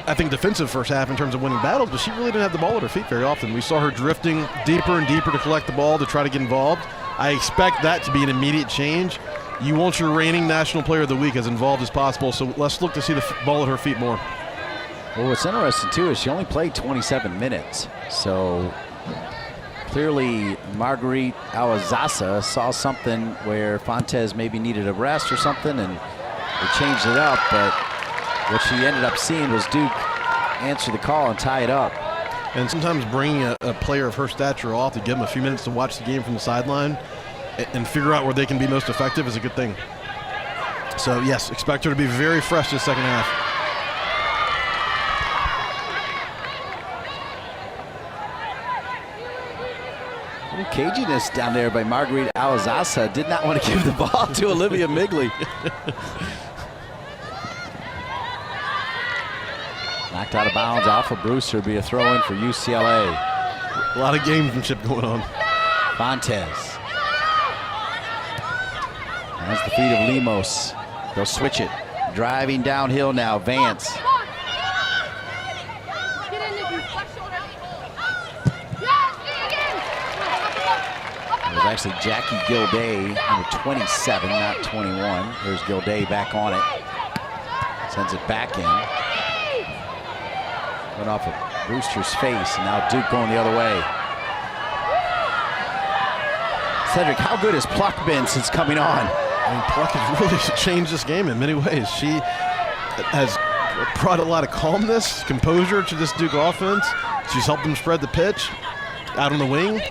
I think, defensive first half in terms of winning battles, but she really didn't have the ball at her feet very often. We saw her drifting deeper and deeper to collect the ball to try to get involved. I expect that to be an immediate change. You want your reigning National Player of the Week as involved as possible, so let's look to see the ball at her feet more. Well, what's interesting, too, is she only played 27 minutes. So clearly Marguerite Awazasa saw something where Fontes maybe needed a rest or something, and they changed it up. But what she ended up seeing was Duke answer the call and tie it up. And sometimes bringing a player of her stature off to give them a few minutes to watch the game from the sideline and figure out where they can be most effective is a good thing. So, yes, expect her to be very fresh this second half. A little caginess down there by Marguerite Alazaza. Did not want to give the ball to Olivia Migley. Knocked out of bounds off of Brewster. Be a throw-in for UCLA. A lot of gamesmanship going on. Fontes. That's the feet of Lemos. They'll switch it. Driving downhill now, Vance. It was actually Jackie Gilday, number 27, not 21. There's Gilday back on it. Sends it back in. Went off of Brewster's face, and now Duke going the other way. Cedric, how good has Pluck been since coming on? I mean, Pluck has really changed this game in many ways. She has brought a lot of calmness, composure to this Duke offense. She's helped them spread the pitch out on the wing.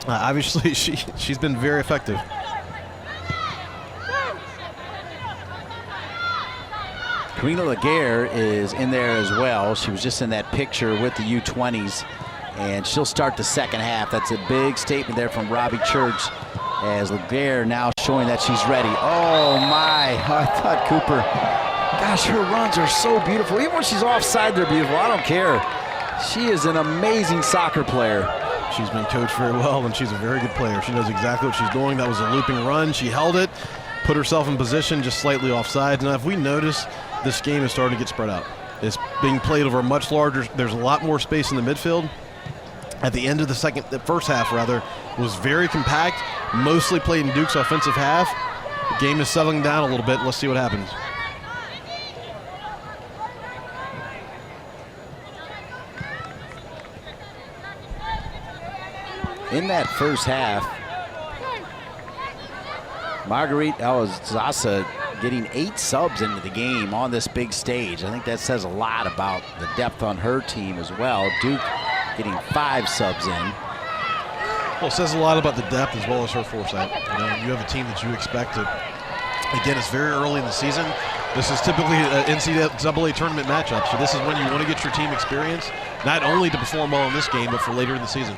Obviously, she's been very effective. Karina Laguerre is in there as well. She was just in that picture with the U20s, and she'll start the second half. That's a big statement there from Robbie Church, as Laguerre now showing that she's ready. Oh my, I thought Cooper, gosh, her runs are so beautiful. Even when she's offside, they're beautiful. I don't care. She is an amazing soccer player. She's been coached very well, and she's a very good player. She knows exactly what she's doing. That was a looping run. She held it, put herself in position just slightly offside. Now, if we notice, this game is starting to get spread out. It's being played over much larger. There's a lot more space in the midfield. At the end of the first half, was very compact, mostly played in Duke's offensive half. The game is settling down a little bit. Let's see what happens. In that first half, Marguerite Alazaza getting 8 subs into the game on this big stage. I think that says a lot about the depth on her team as well. Duke getting 5 subs in. Well, it says a lot about the depth as well as her foresight. You have a team that you expect to, again, it's very early in the season. This is typically an NCAA tournament matchup, so this is when you want to get your team experience, not only to perform well in this game, but for later in the season.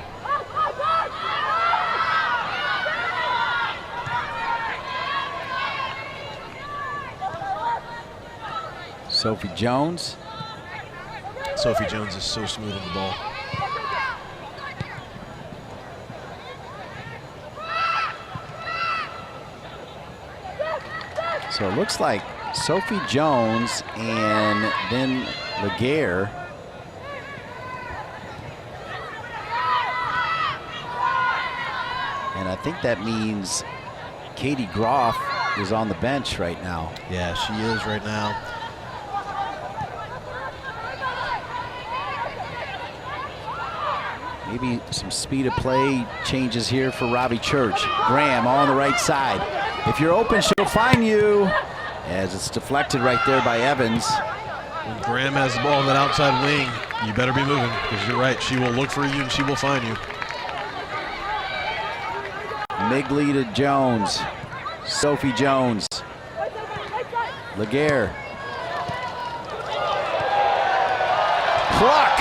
Sophie Jones. Sophie Jones is so smooth on the ball. So it looks like Sophie Jones and then Laguerre. And I think that means Katie Groff is on the bench right now. Yeah, she is right now. Maybe some speed of play changes here for Robbie Church. Graham on the right side. If you're open, she'll find you. As it's deflected right there by Evans. When Graham has the ball on that outside wing, you better be moving, because you're right. She will look for you and she will find you. Migley to Jones. Sophie Jones. Laguerre. Pluck!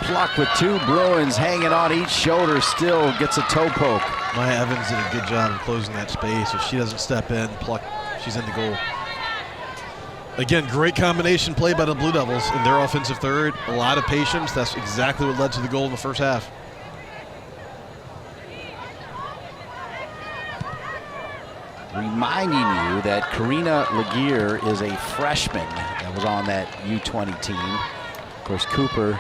Pluck with 2 Bruins hanging on each shoulder, still gets a toe poke. Maya Evans did a good job of closing that space. If she doesn't step in, Pluck, she's in the goal. Again, great combination play by the Blue Devils in their offensive third. A lot of patience. That's exactly what led to the goal in the first half. Reminding you that Karina Laguerre is a freshman that was on that U20 team. Of course, Cooper,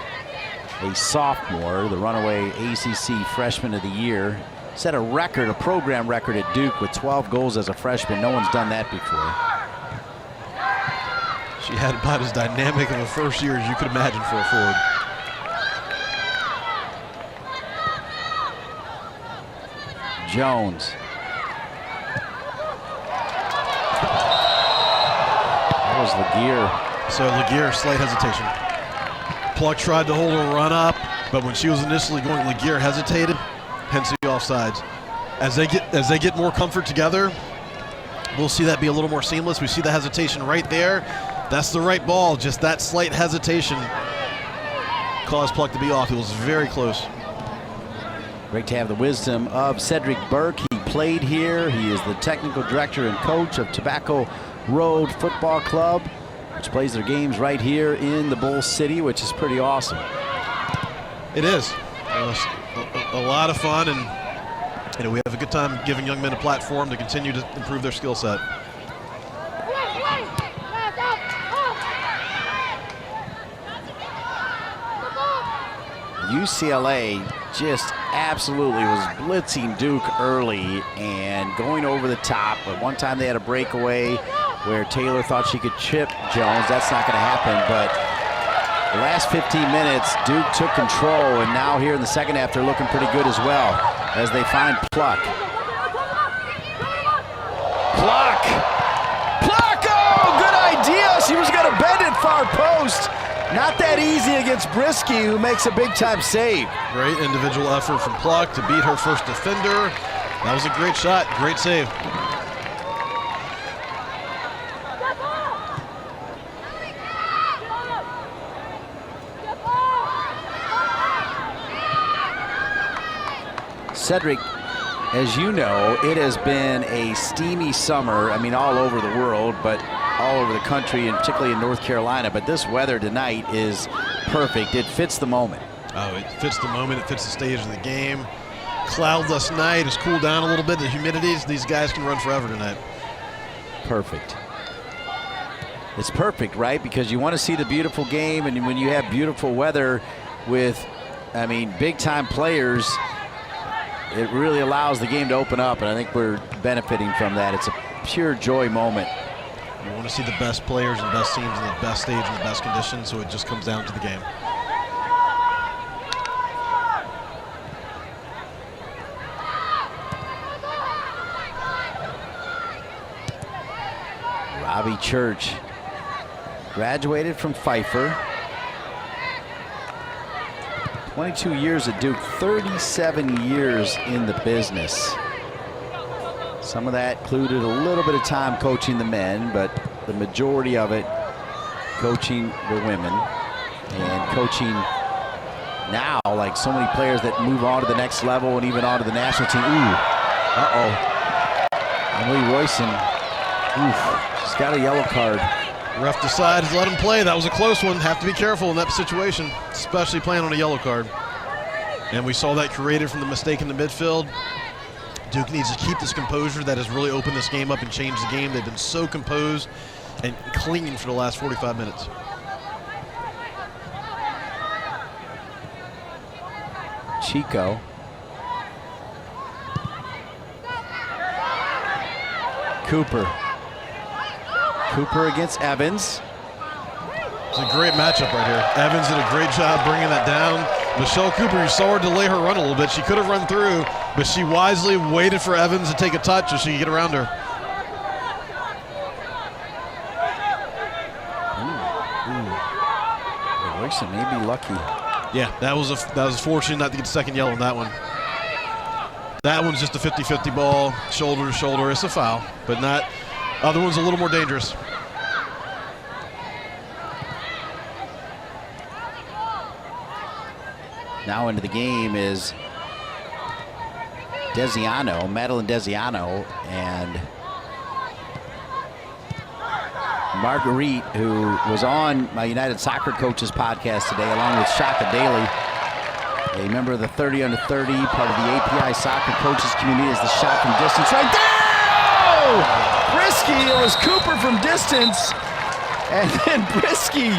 a sophomore, the runaway ACC Freshman of the Year. Set a record, a program record at Duke with 12 goals as a freshman. No one's done that before. She had about as dynamic of a first year as you could imagine for a forward. Jones. That was Laguerre. So Laguerre, slight hesitation. Pluck tried to hold her run up, but when she was initially going, Laguerre hesitated. hence the offsides. As they get more comfort together, we'll see that be a little more seamless. We see the hesitation right there. That's the right ball. Just that slight hesitation caused Pluck to be off. It was very close. Great to have the wisdom of Cedric Burke. He played here. He is the technical director and coach of Tobacco Road Football Club, which plays their games right here in the Bull City, which is pretty awesome. It is. A lot of fun, and we have a good time giving young men a platform to continue to improve their skill set. UCLA just absolutely was blitzing Duke early and going over the top. But one time they had a breakaway where Taylor thought she could chip Jones. That's not going to happen. But the last 15 minutes, Duke took control, and now here in the second half, they're looking pretty good as well as they find Pluck. Pluck! Oh, good idea. She was going to bend it far post. Not that easy against Brisky, who makes a big-time save. Great individual effort from Pluck to beat her first defender. That was a great shot, great save. Cedric, as you know, it has been a steamy summer. I mean, all over the world, but all over the country, and particularly in North Carolina. But this weather tonight is perfect. It fits the moment. Oh, it fits the moment. It fits the stage of the game. Cloudless night. It's cooled down a little bit. The humidities, these guys can run forever tonight. Perfect. It's perfect, right? Because you want to see the beautiful game, and when you have beautiful weather with, I mean, big-time players, it really allows the game to open up, and I think we're benefiting from that. It's a pure joy moment. You want to see the best players and best teams in the best stage and the best conditions, so it just comes down to the game. Robbie Church graduated from Pfeiffer. 22 years at Duke, 37 years in the business. Some of that included a little bit of time coaching the men, but the majority of it coaching the women and coaching now, like so many players that move on to the next level and even on to the national team. Ooh, Emily Royson, she's got a yellow card. Ref decides to let him play. That was a close one. Have to be careful in that situation, especially playing on a yellow card. And we saw that created from the mistake in the midfield. Duke needs to keep this composure that has really opened this game up and changed the game. They've been so composed and clean for the last 45 minutes. Chico. Cooper against Evans. It's a great matchup right here. Evans did a great job bringing that down. Michelle Cooper, you saw her delay her run a little bit. She could have run through, but she wisely waited for Evans to take a touch so she could get around her. Royson may be lucky. Yeah, that was fortunate not to get the second yellow on that one. That one's just a 50-50 ball, shoulder to shoulder. It's a foul, but not. Other one's a little more dangerous. Now into the game is Madeline Desiano, and Marguerite, who was on my United Soccer Coaches podcast today, along with Shaka Daly, a member of the 30 under 30, part of the API Soccer Coaches community, is the shot from distance right there. Brisky, it was Cooper from distance, and then Brisky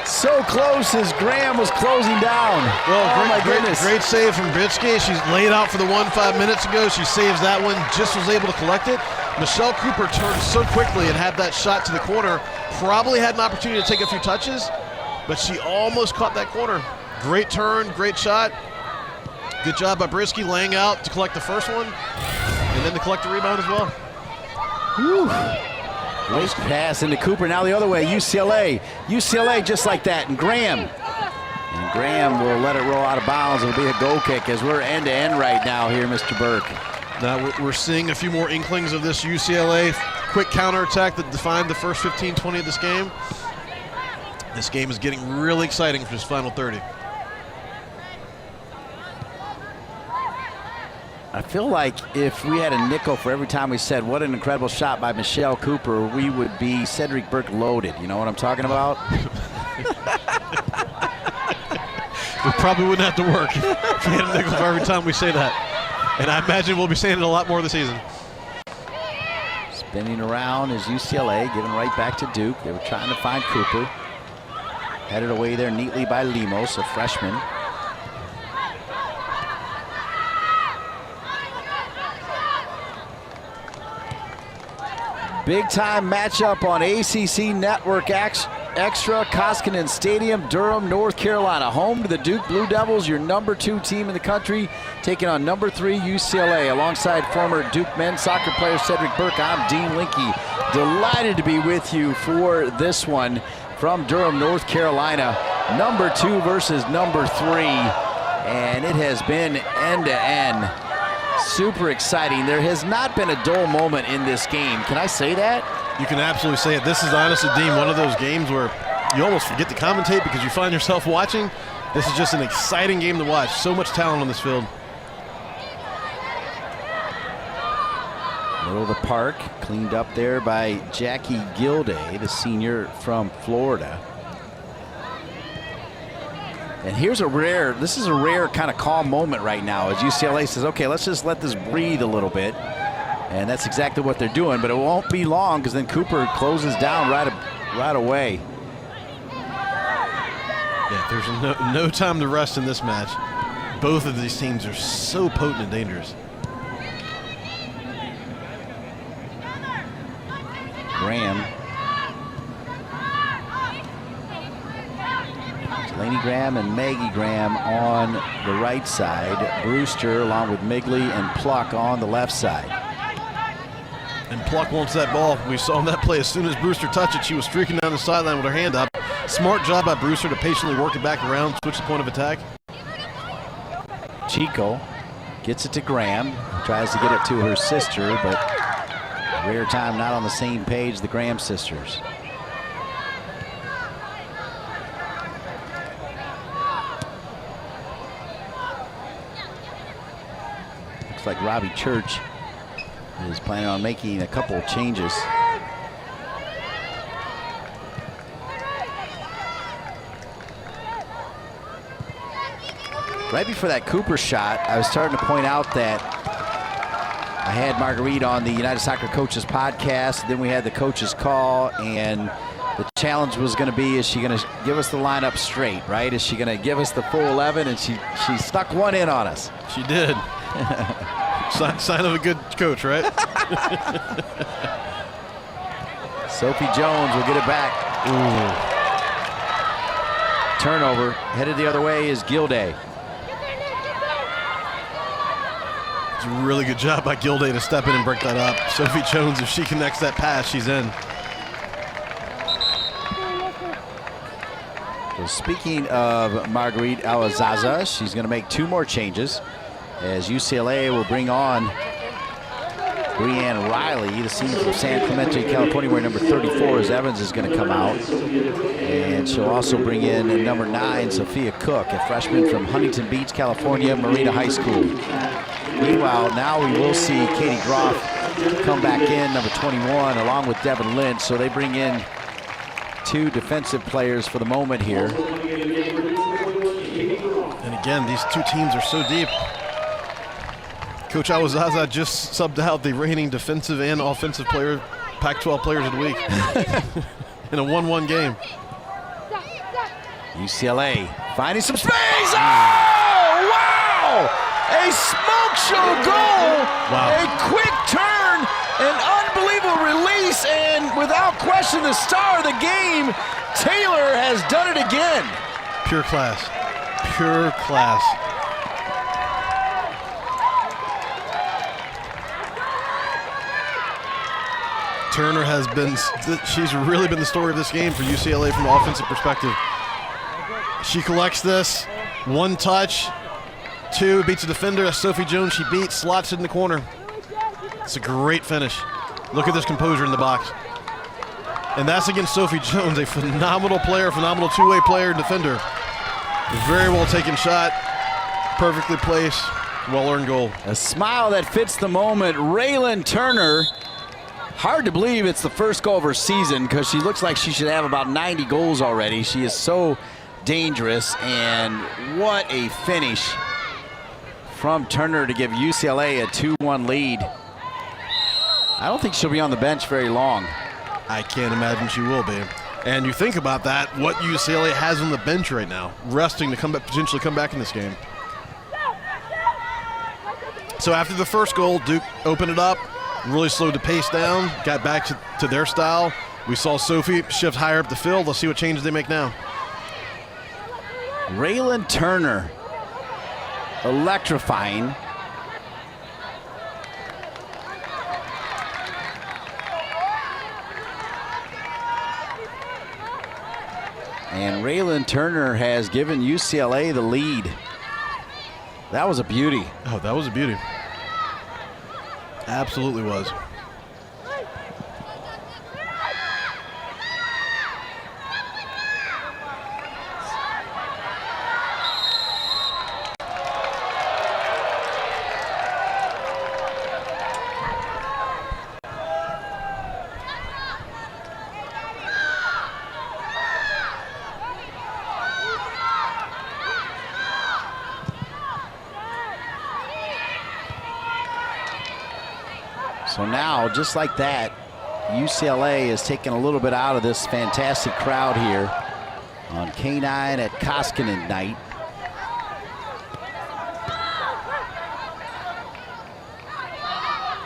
so close as Graham was closing down. Well, great save from Brisky. She's laid out for the one 5 minutes ago. She saves that one, just was able to collect it. Michelle Cooper turned so quickly and had that shot to the corner. Probably had an opportunity to take a few touches, but she almost caught that corner. Great turn, great shot. Good job by Brisky laying out to collect the first one and then to collect the rebound as well. Whew. Nice pass into Cooper. Now the other way, UCLA. UCLA just like that. And Graham And Graham will let it roll out of bounds. It'll be a goal kick as we're end-to-end right now here, Mr. Burke. Now we're seeing a few more inklings of this UCLA quick counterattack that defined the first 15-20 of this game. This game is getting really exciting for this final 30. I feel like if we had a nickel for every time we said, what an incredible shot by Michelle Cooper, we would be Cedric Burke loaded. You know what I'm talking about? We probably wouldn't have to work if we had a nickel for every time we say that. And I imagine we'll be saying it a lot more this season. Spinning around is UCLA, giving right back to Duke. They were trying to find Cooper. Headed away there neatly by Lemos, a freshman. Big time matchup on ACC Network Extra, Koskinen Stadium, Durham, North Carolina. Home to the Duke Blue Devils, your #2 team in the country, taking on #3 UCLA. Alongside former Duke men's soccer player Cedric Burke, I'm Dean Linke. Delighted to be with you for this one from Durham, North Carolina. #2 versus #3, and it has been end-to-end. Super exciting. There has not been a dull moment in this game. Can I say that? You can absolutely say it. This is honestly, Dean, one of those games where you almost forget to commentate because you find yourself watching. This is just an exciting game to watch. So much talent on this field. Middle of the park, cleaned up there by Jackie Gilday, the senior from Florida. And here's this is a rare kind of calm moment right now as UCLA says, okay, let's just let this breathe a little bit. And that's exactly what they're doing, but it won't be long because then Cooper closes down right away. Yeah, there's no time to rest in this match. Both of these teams are so potent and dangerous. Graham. Laney Graham and Maggie Graham on the right side. Brewster along with Migley and Pluck on the left side. And Pluck wants that ball. We saw that play. As soon as Brewster touched it, she was streaking down the sideline with her hand up. Smart job by Brewster to patiently work it back around, switch the point of attack. Chico gets it to Graham. Tries to get it to her sister, but rare time not on the same page, the Graham sisters. Looks like Robbie Church is planning on making a couple of changes. Right before that Cooper shot, I was starting to point out that I had Marguerite on the United Soccer Coaches podcast. Then we had the coaches call, and the challenge was going to be, is she going to give us the lineup straight, right? Is she going to give us the full 11? And she stuck one in on us. She did. Sign of a good coach, right? Sophie Jones will get it back. Ooh. Turnover. Headed the other way is Gilday. It's a really good job by Gilday to step in and break that up. Sophie Jones, if she connects that pass, she's in. So speaking of Marguerite Alazaza, she's going to make 2 more changes as UCLA will bring on Breanne Riley, the senior from San Clemente, California, where number 34 is Evans is going to come out. And she'll also bring in number 9, Sophia Cook, a freshman from Huntington Beach, California, Marina High School. Meanwhile, now we will see Katie Groff come back in, number 21, along with Devin Lynch. So they bring in 2 defensive players for the moment here. And again, these 2 teams are so deep. Coach Alazaza just subbed out the reigning defensive and offensive player, Pac-12 players of the week in a 1-1 game. UCLA finding some space. Oh, wow! A smoke show goal. Wow. A quick turn, an unbelievable release, and without question, the star of the game, Taylor, has done it again. Pure class. Pure class. Turner has been, she's really been the story of this game for UCLA from an offensive perspective. She collects this. One touch. Two, beats a defender. That's Sophie Jones. She beats, slots it in the corner. It's a great finish. Look at this composure in the box. And that's against Sophie Jones, a phenomenal player, phenomenal two-way player and defender. Very well taken shot. Perfectly placed. Well-earned goal. A smile that fits the moment. Raylan Turner. Hard to believe it's the first goal of her season because she looks like she should have about 90 goals already. She is so dangerous, and what a finish from Turner to give UCLA a 2-1 lead. I don't think she'll be on the bench very long. I can't imagine she will be. And you think about that, what UCLA has on the bench right now, resting to potentially come back in this game. So after the first goal, Duke opened it up, really slowed the pace down, got back to their style. We saw Sophie shift higher up the field. Let's see what changes they make now. Raylan Turner, electrifying. And Raylan Turner has given UCLA the lead. That was a beauty. Oh, that was a beauty. Absolutely was. So now, just like that, UCLA is taking a little bit out of this fantastic crowd here on K9 at Koskinen night.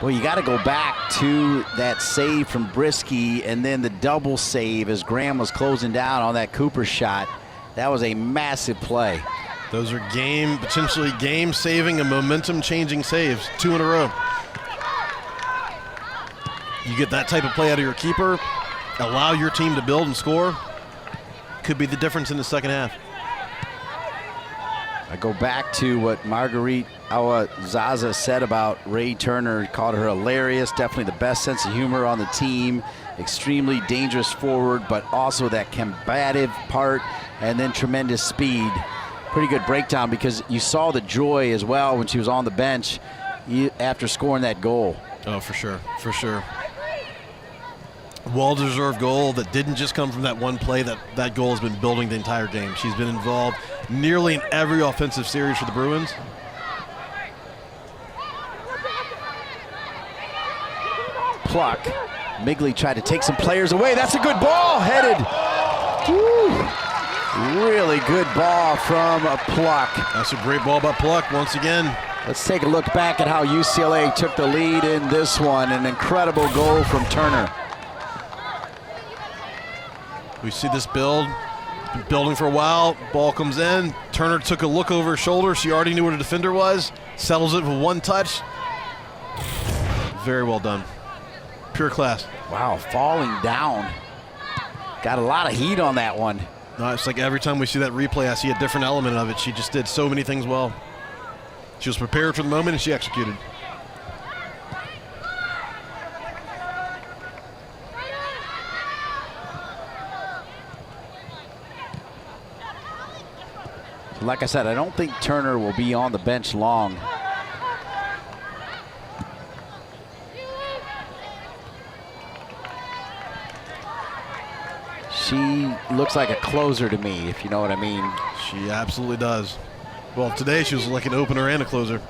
Well, you got to go back to that save from Brisky and then the double save as Graham was closing down on that Cooper shot. That was a massive play. Those are potentially game-saving and momentum-changing saves, 2 in a row. You get that type of play out of your keeper, allow your team to build and score, could be the difference in the second half. I go back to what Marguerite Awazaza said about Ray Turner. He called her hilarious, definitely the best sense of humor on the team, extremely dangerous forward, but also that combative part, and then tremendous speed. Pretty good breakdown because you saw the joy as well when she was on the bench after scoring that goal. Oh, for sure, for sure. Well-deserved goal that didn't just come from that one play. That goal has been building the entire game. She's been involved nearly in every offensive series for the Bruins. Pluck. Migley tried to take some players away. That's a good ball, headed. Woo. Really good ball from Pluck. That's a great ball by Pluck once again. Let's take a look back at how UCLA took the lead in this one. An incredible goal from Turner. We see this build, been building for a while, ball comes in, Turner took a look over her shoulder, she already knew what a defender was, settles it with one touch. Very well done. Pure class. Wow, falling down. Got a lot of heat on that one. No, it's like every time we see that replay, I see a different element of it. She just did so many things well. She was prepared for the moment and she executed. Like I said, I don't think Turner will be on the bench long. She looks like a closer to me, if you know what I mean. She absolutely does. Well, today she was like an opener and a closer.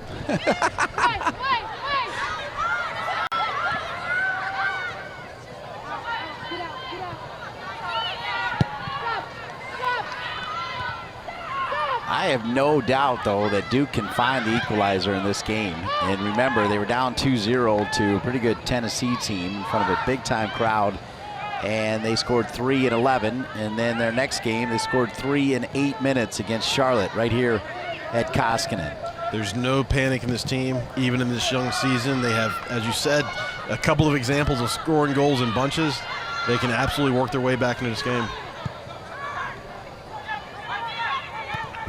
I have no doubt, though, that Duke can find the equalizer in this game. And remember, they were down 2-0 to a pretty good Tennessee team in front of a big-time crowd. And they scored 3 in 11. And then their next game, they scored 3 in 8 minutes against Charlotte right here at Koskinen. There's no panic in this team, even in this young season. They have, as you said, a couple of examples of scoring goals in bunches. They can absolutely work their way back into this game.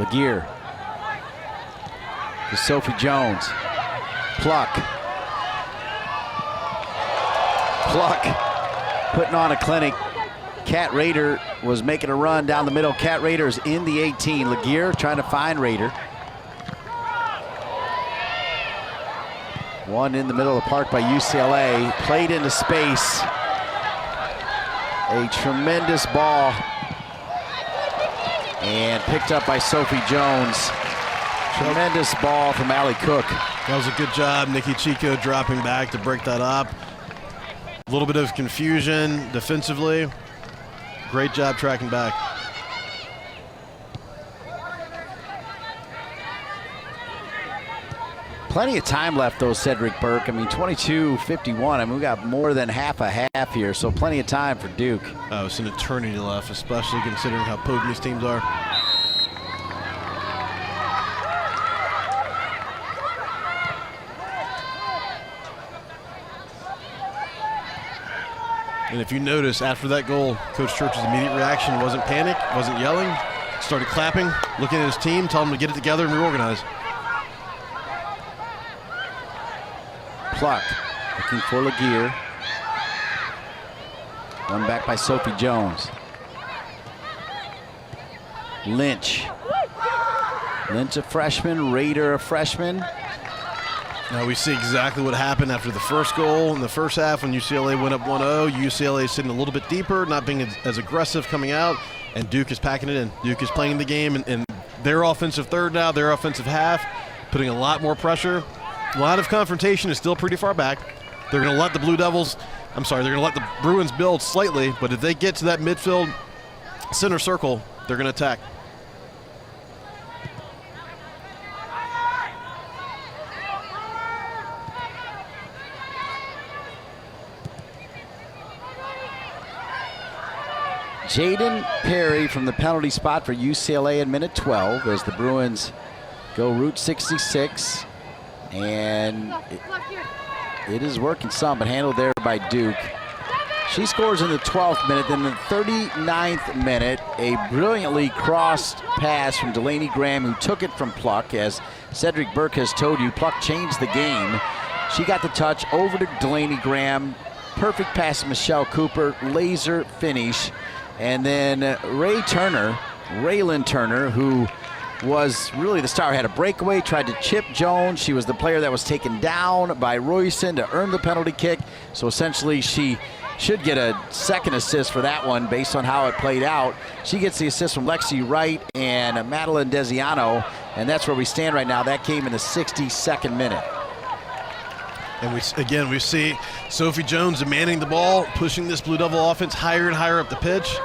Laguerre to Sophie Jones. Pluck putting on a clinic. Kat Rader was making a run down the middle. Kat Rader's in the 18. Laguerre trying to find Rader. One in the middle of the park by UCLA. Played into space. A tremendous ball. And picked up by Sophie Jones. Tremendous ball from Allie Cook. That was a good job. Nikki Chico dropping back to break that up. A little bit of confusion defensively. Great job tracking back. Plenty of time left though, Cedric Burke. I mean, 22:51. I mean, we got more than half a half here, so plenty of time for Duke. It's an eternity left, especially considering how potent these teams are. And if you notice, after that goal, Coach Church's immediate reaction wasn't panic, wasn't yelling, started clapping, looking at his team, telling them to get it together and reorganize. Pluck looking for Laguerre. One back by Sophie Jones. Lynch. Lynch a freshman, Rader a freshman. Now we see exactly what happened after the first goal in the first half when UCLA went up 1-0. UCLA is sitting a little bit deeper, not being as aggressive coming out, and Duke is packing it in. Duke is playing the game, and their offensive third now, their offensive half, putting a lot more pressure. A lot of confrontation is still pretty far back. They're going to let the they're going to let the Bruins build slightly, but if they get to that midfield center circle, they're going to attack. Jaden Perry from the penalty spot for UCLA in minute 12 as the Bruins go Route 66. And it is working some, but handled there by Duke. She scores in the 12th minute. Then in the 39th minute, a brilliantly crossed pass from Delaney Graham, who took it from Pluck. As Cedric Burke has told you, Pluck changed the game. She got the touch over to Delaney Graham. Perfect pass to Michelle Cooper, laser finish. And then Raylan Turner, who was really the star, had a breakaway, tried to chip Jones. She was the player that was taken down by Royson to earn the penalty kick. So essentially she should get a second assist for that one based on how it played out. She gets the assist from Lexi Wright and Madeline Desiano, and that's where we stand right now. That came in the 62nd minute. And we see Sophie Jones demanding the ball, pushing this Blue Devil offense higher and higher up the pitch.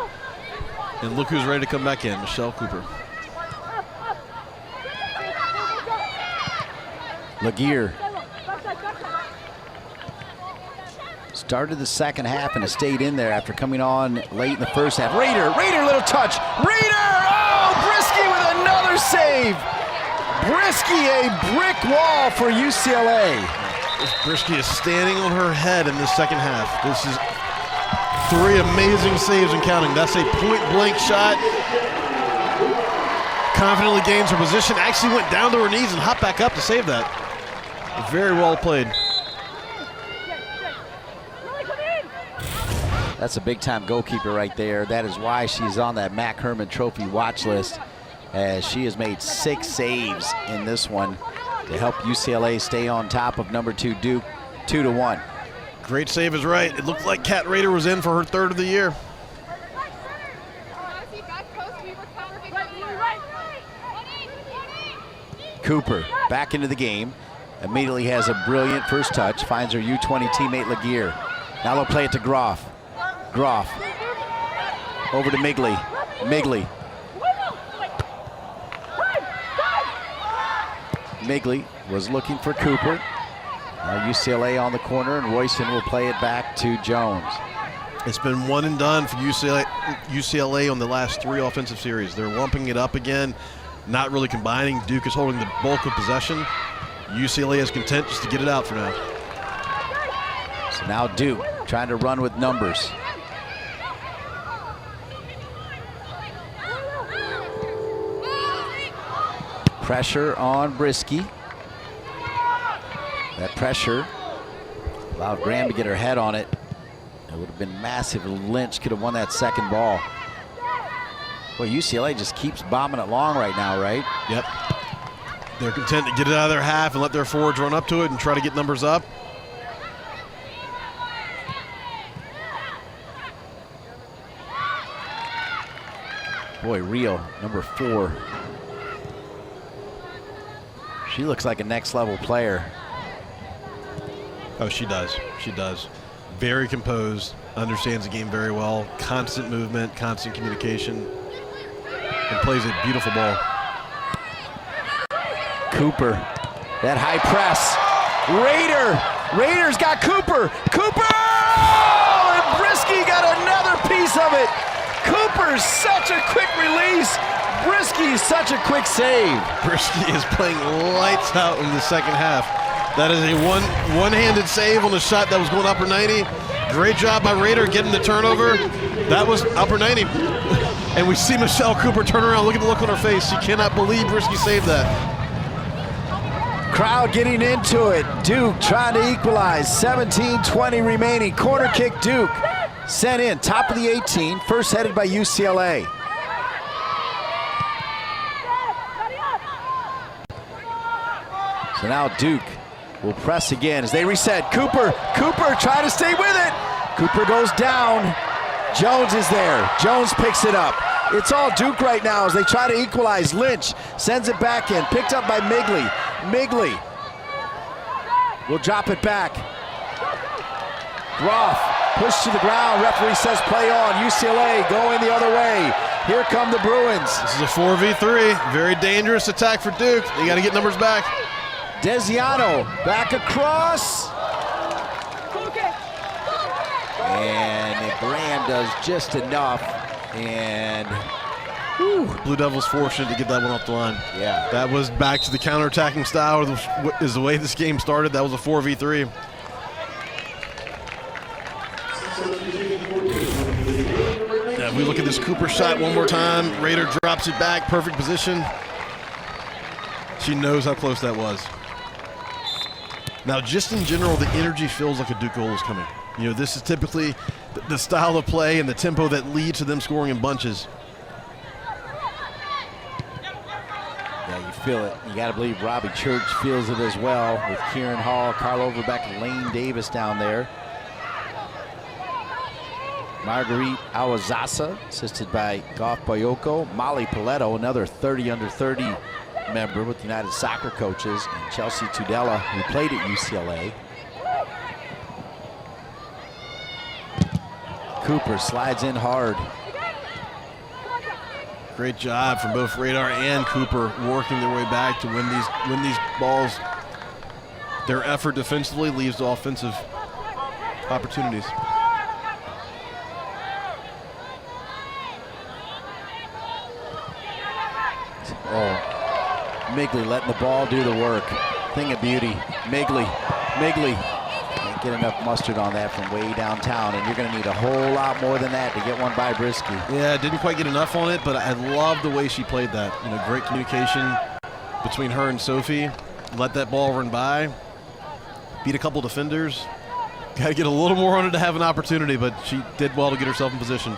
And look who's ready to come back in, Michelle Cooper. Laguerre started the second half and has stayed in there after coming on late in the first half. Rader, little touch. Rader, oh, Brisky with another save. Brisky, a brick wall for UCLA. Brisky is standing on her head in the second half. This is 3 amazing saves and counting. That's a point-blank shot. Confidently gains her position. Actually went down to her knees and hopped back up to save that. Very well played. That's a big-time goalkeeper right there. That is why she's on that Mac Herman Trophy watch list, as she has made 6 saves in this one to help UCLA stay on top of number 2 Duke, 2-1. Great save is right. It looked like Kat Rader was in for her 3rd of the year. Cooper back into the game. Immediately has a brilliant first touch. Finds her U20 teammate Laguerre. Now they'll play it to Groff. Groff over to Migley. Migley was looking for Cooper. Now UCLA on the corner, and Royston will play it back to Jones. It's been one and done for UCLA on the last 3 offensive series. They're lumping it up again, not really combining. Duke is holding the bulk of possession. UCLA is content just to get it out for now. So now Duke trying to run with numbers. Pressure on Brisky. That pressure allowed Graham to get her head on it. It would have been massive. Lynch could have won that second ball. Well, UCLA just keeps bombing it long right now, right? Yep. They're content to get it out of their half and let their forwards run up to it and try to get numbers up. Boy, Rio, number 4. She looks like a next level player. Oh, she does. She does. Very composed, understands the game very well, constant movement, constant communication, and plays a beautiful ball. Cooper, that high press. Raiders got Cooper. Cooper! Oh, and Brisky got another piece of it. Cooper's such a quick release. Brisky's such a quick save. Brisky is playing lights out in the second half. That is a one-handed save on a shot that was going upper 90. Great job by Raider getting the turnover. That was upper 90. And we see Michelle Cooper turn around. Look at the look on her face. She cannot believe Brisky saved that. Crowd getting into it. Duke trying to equalize. 17:20 remaining. Corner kick Duke. Sent in, top of the 18. First headed by UCLA. So now Duke will press again as they reset. Cooper trying to stay with it. Cooper goes down. Jones is there. Jones picks it up. It's all Duke right now as they try to equalize. Lynch sends it back in, picked up by Migley. Migley will drop it back. Groff pushed to the ground. Referee says play on. UCLA going the other way. Here come the Bruins. This is a 4v3. Very dangerous attack for Duke. They got to get numbers back. Desiano back across. And Graham does just enough. And Blue Devils fortunate to get that one off the line. yeah, That was back to the counterattacking style is the way this game started. That was a 4v3. Now, if we look at this Cooper shot one more time, Raider drops it back, perfect position. She knows how close that was. Now, just in general, the energy feels like a Duke goal is coming. You know, this is typically the style of play and the tempo that leads to them scoring in bunches. yeah, you feel it. You got to believe Robbie Church feels it as well with Kieran Hall, Carl Overbeck, and Lane Davis down there. Marguerite Awazasa, assisted by Goff Boyoko. Molly Paletto, another 30 under 30 member with United Soccer Coaches, and Chelsea Tudela, who played at UCLA. Cooper slides in hard. Great job from both Radar and Cooper working their way back to win these balls. Their effort defensively leaves to offensive opportunities. Oh, Migley letting the ball do the work. Thing of beauty. Migley can't get enough mustard on that from way downtown, and you're going to need a whole lot more than that to get one by Brisky. Yeah, didn't quite get enough on it, but I love the way she played that. You know, great communication between her and Sophie. Let that ball run by. Beat a couple defenders. Got to get a little more on it to have an opportunity, but she did well to get herself in position.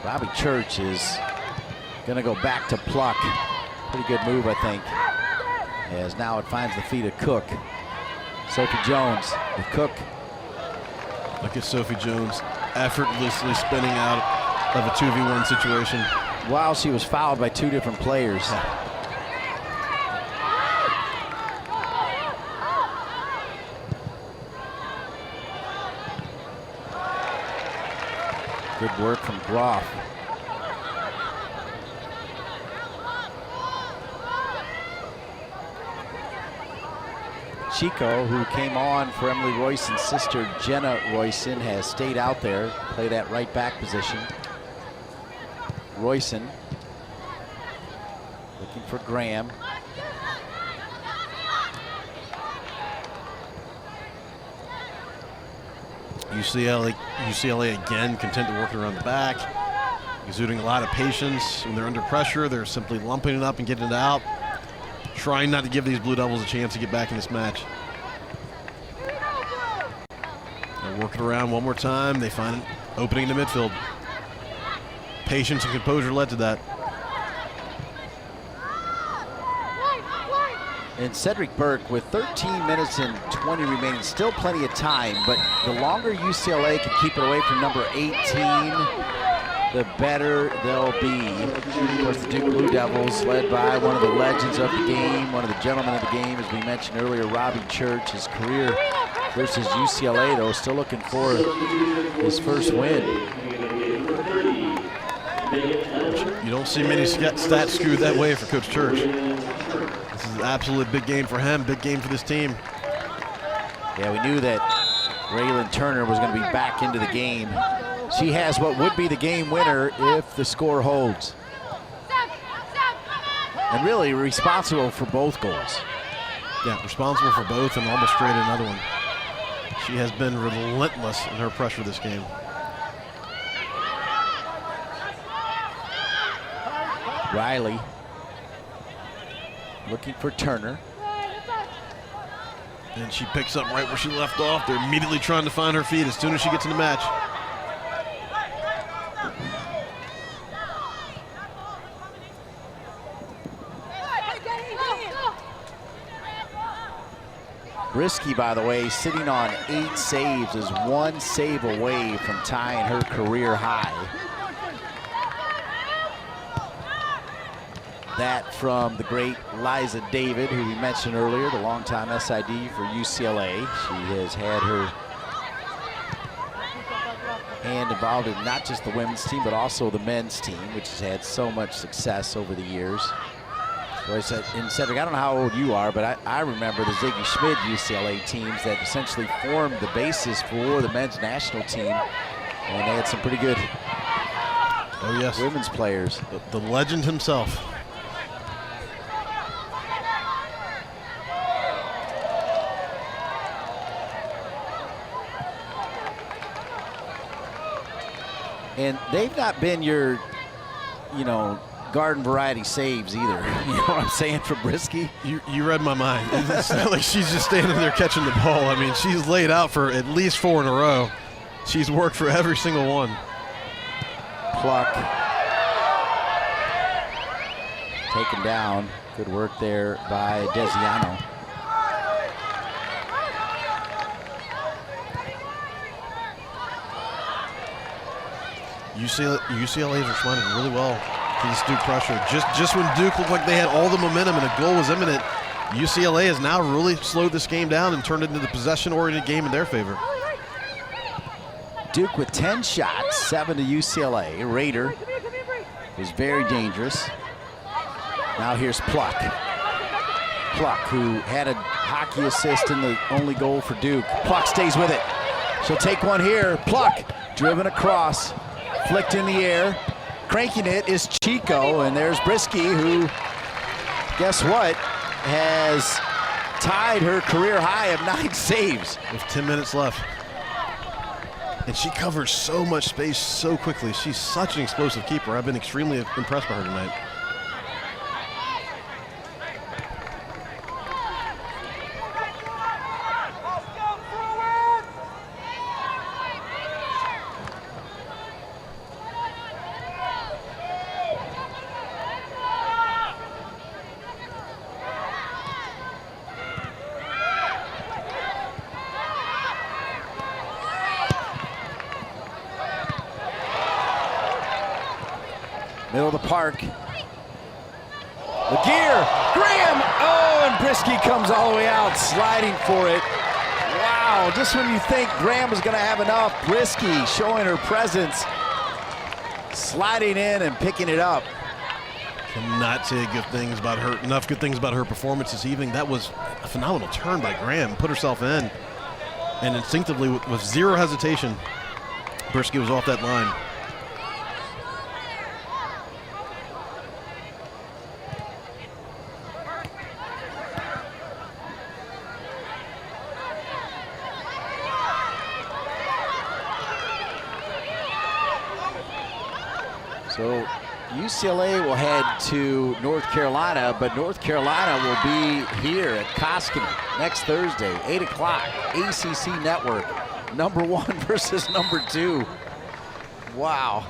Robbie Church is going to go back to Pluck. Pretty good move, I think. As now it finds the feet of Cook. Sophie Jones with Cook. Look at Sophie Jones effortlessly spinning out of a 2v1 situation. While she was fouled by two different players. Good work from Groff. Chico, who came on for Emily Royson's sister Jenna Royson, has stayed out there, play that right back position. Royson looking for Graham. UCLA again content to work it around the back, exuding a lot of patience. When they're under pressure, they're simply lumping it up and getting it out, trying not to give these Blue Devils a chance to get back in this match. They'll work it around one more time. They find an opening in the midfield. Patience and composure led to that. And Cedric Burke with 13 minutes and 20 remaining, still plenty of time, but the longer UCLA can keep it away from number 18, the better they'll be. Of course, the Duke Blue Devils, led by one of the legends of the game, one of the gentlemen of the game, as we mentioned earlier, Robbie Church. His career versus UCLA, though, still looking for his first win. You don't see many stats skewed that way for Coach Church. This is an absolute big game for him, big game for this team. Yeah, we knew that Raylan Turner was going to be back into the game. She has what would be the game winner if the score holds. And really responsible for both goals. Yeah, responsible for both and almost created another one. She has been relentless in her pressure this game. Riley looking for Turner. And she picks up right where she left off. They're immediately trying to find her feet as soon as she gets in the match. Brisky, by the way, sitting on 8 saves, is 1 save away from tying her career high. That from the great Liza David, who we mentioned earlier, the longtime SID for UCLA. She has had her hand involved in not just the women's team, but also the men's team, which has had so much success over the years. So I said, and Cedric, I don't know how old you are, but I remember the Ziggy Schmid UCLA teams that essentially formed the basis for the men's national team. And they had some pretty good women's players. The legend himself. And they've not been your, garden variety saves either. You know what I'm saying, for Brisky? You read my mind. It's not like she's just standing there catching the ball. I mean, she's laid out for at least 4 in a row. She's worked for every single one. Pluck. Taken down. Good work there by Desiano. UCLA is responding really well to this Duke pressure. Just when Duke looked like they had all the momentum and a goal was imminent, UCLA has now really slowed this game down and turned it into the possession-oriented game in their favor. Duke with 10 shots, 7 to UCLA. Rader is very dangerous. Now here's Pluck. Pluck, who had a hockey assist in the only goal for Duke. Pluck stays with it. She'll take one here. Pluck driven across. Flicked in the air. Cranking it is Chico, and there's Brisky, who, guess what, has tied her career high of 9 saves. With 10 minutes left. And she covers so much space so quickly. She's such an explosive keeper. I've been extremely impressed by her tonight. Middle of the park. The gear, Graham, oh, and Brisky comes all the way out, sliding for it. Wow, just when you think Graham was gonna have enough, Brisky showing her presence, sliding in and picking it up. Cannot say enough good things about her performance this evening. That was a phenomenal turn by Graham, put herself in, and instinctively, with zero hesitation, Brisky was off that line. So UCLA will head to North Carolina, but North Carolina will be here at Koskinen next Thursday, 8 o'clock, ACC Network. #1 versus #2. Wow.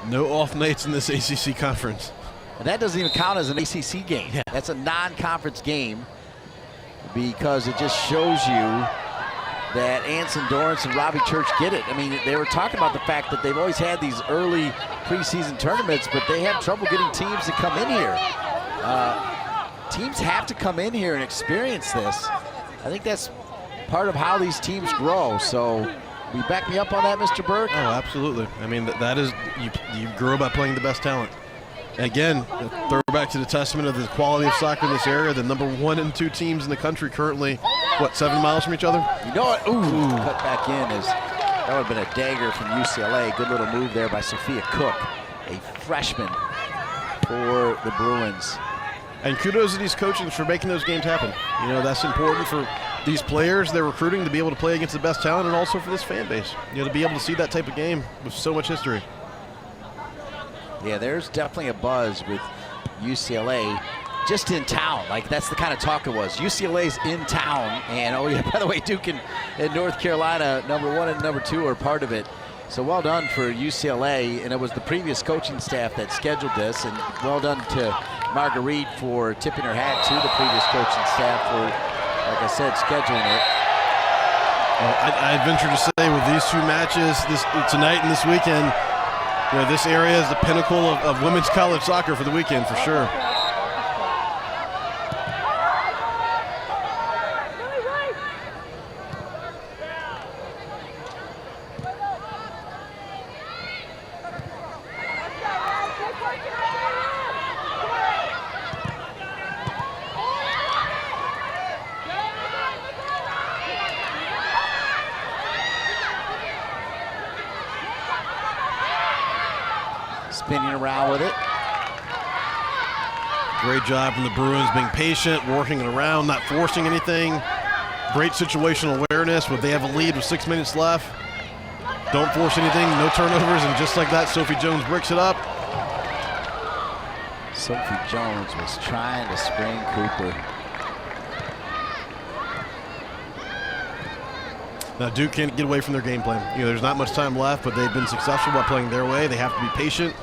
No off nights in this ACC conference. And that doesn't even count as an ACC game. Yeah. That's a non-conference game because it just shows you that Anson Dorrance and Robbie Church get it. I mean, they were talking about the fact that they've always had these early preseason tournaments, but they have trouble getting teams to come in here. Teams have to come in here and experience this. I think that's part of how these teams grow. So, will you back me up on that, Mr. Burke? Oh, absolutely. I mean, that is, you grow by playing the best talent. Again, throw back to the testament of the quality of soccer in this area. The #1 and 2 teams in the country currently, what, 7 miles from each other? You know what? Ooh. Cut back in. That would have been a dagger from UCLA. Good little move there by Sophia Cook, a freshman for the Bruins. And kudos to these coaches for making those games happen. You know, that's important for these players they're recruiting to be able to play against the best talent, and also for this fan base, you know, to be able to see that type of game with so much history. Yeah, there's definitely a buzz with UCLA just in town. Like, that's the kind of talk it was. UCLA's in town, and oh yeah, by the way, Duke and North Carolina, #1 and #2 are part of it. So well done for UCLA, and it was the previous coaching staff that scheduled this, and well done to Marguerite for tipping her hat to the previous coaching staff for, like I said, scheduling it. Well, I'd venture to say with these 2 matches tonight and this weekend, you know, this area is the pinnacle of women's college soccer for the weekend, for sure. Spinning around with it. Great job from the Bruins, being patient, working it around, not forcing anything. Great situational awareness. When they have a lead with 6 minutes left, don't force anything, no turnovers, and just like that, Sophie Jones bricks it up. Sophie Jones was trying to spring Cooper. Now Duke can't get away from their game plan. You know, there's not much time left, but they've been successful by playing their way. They have to be patient,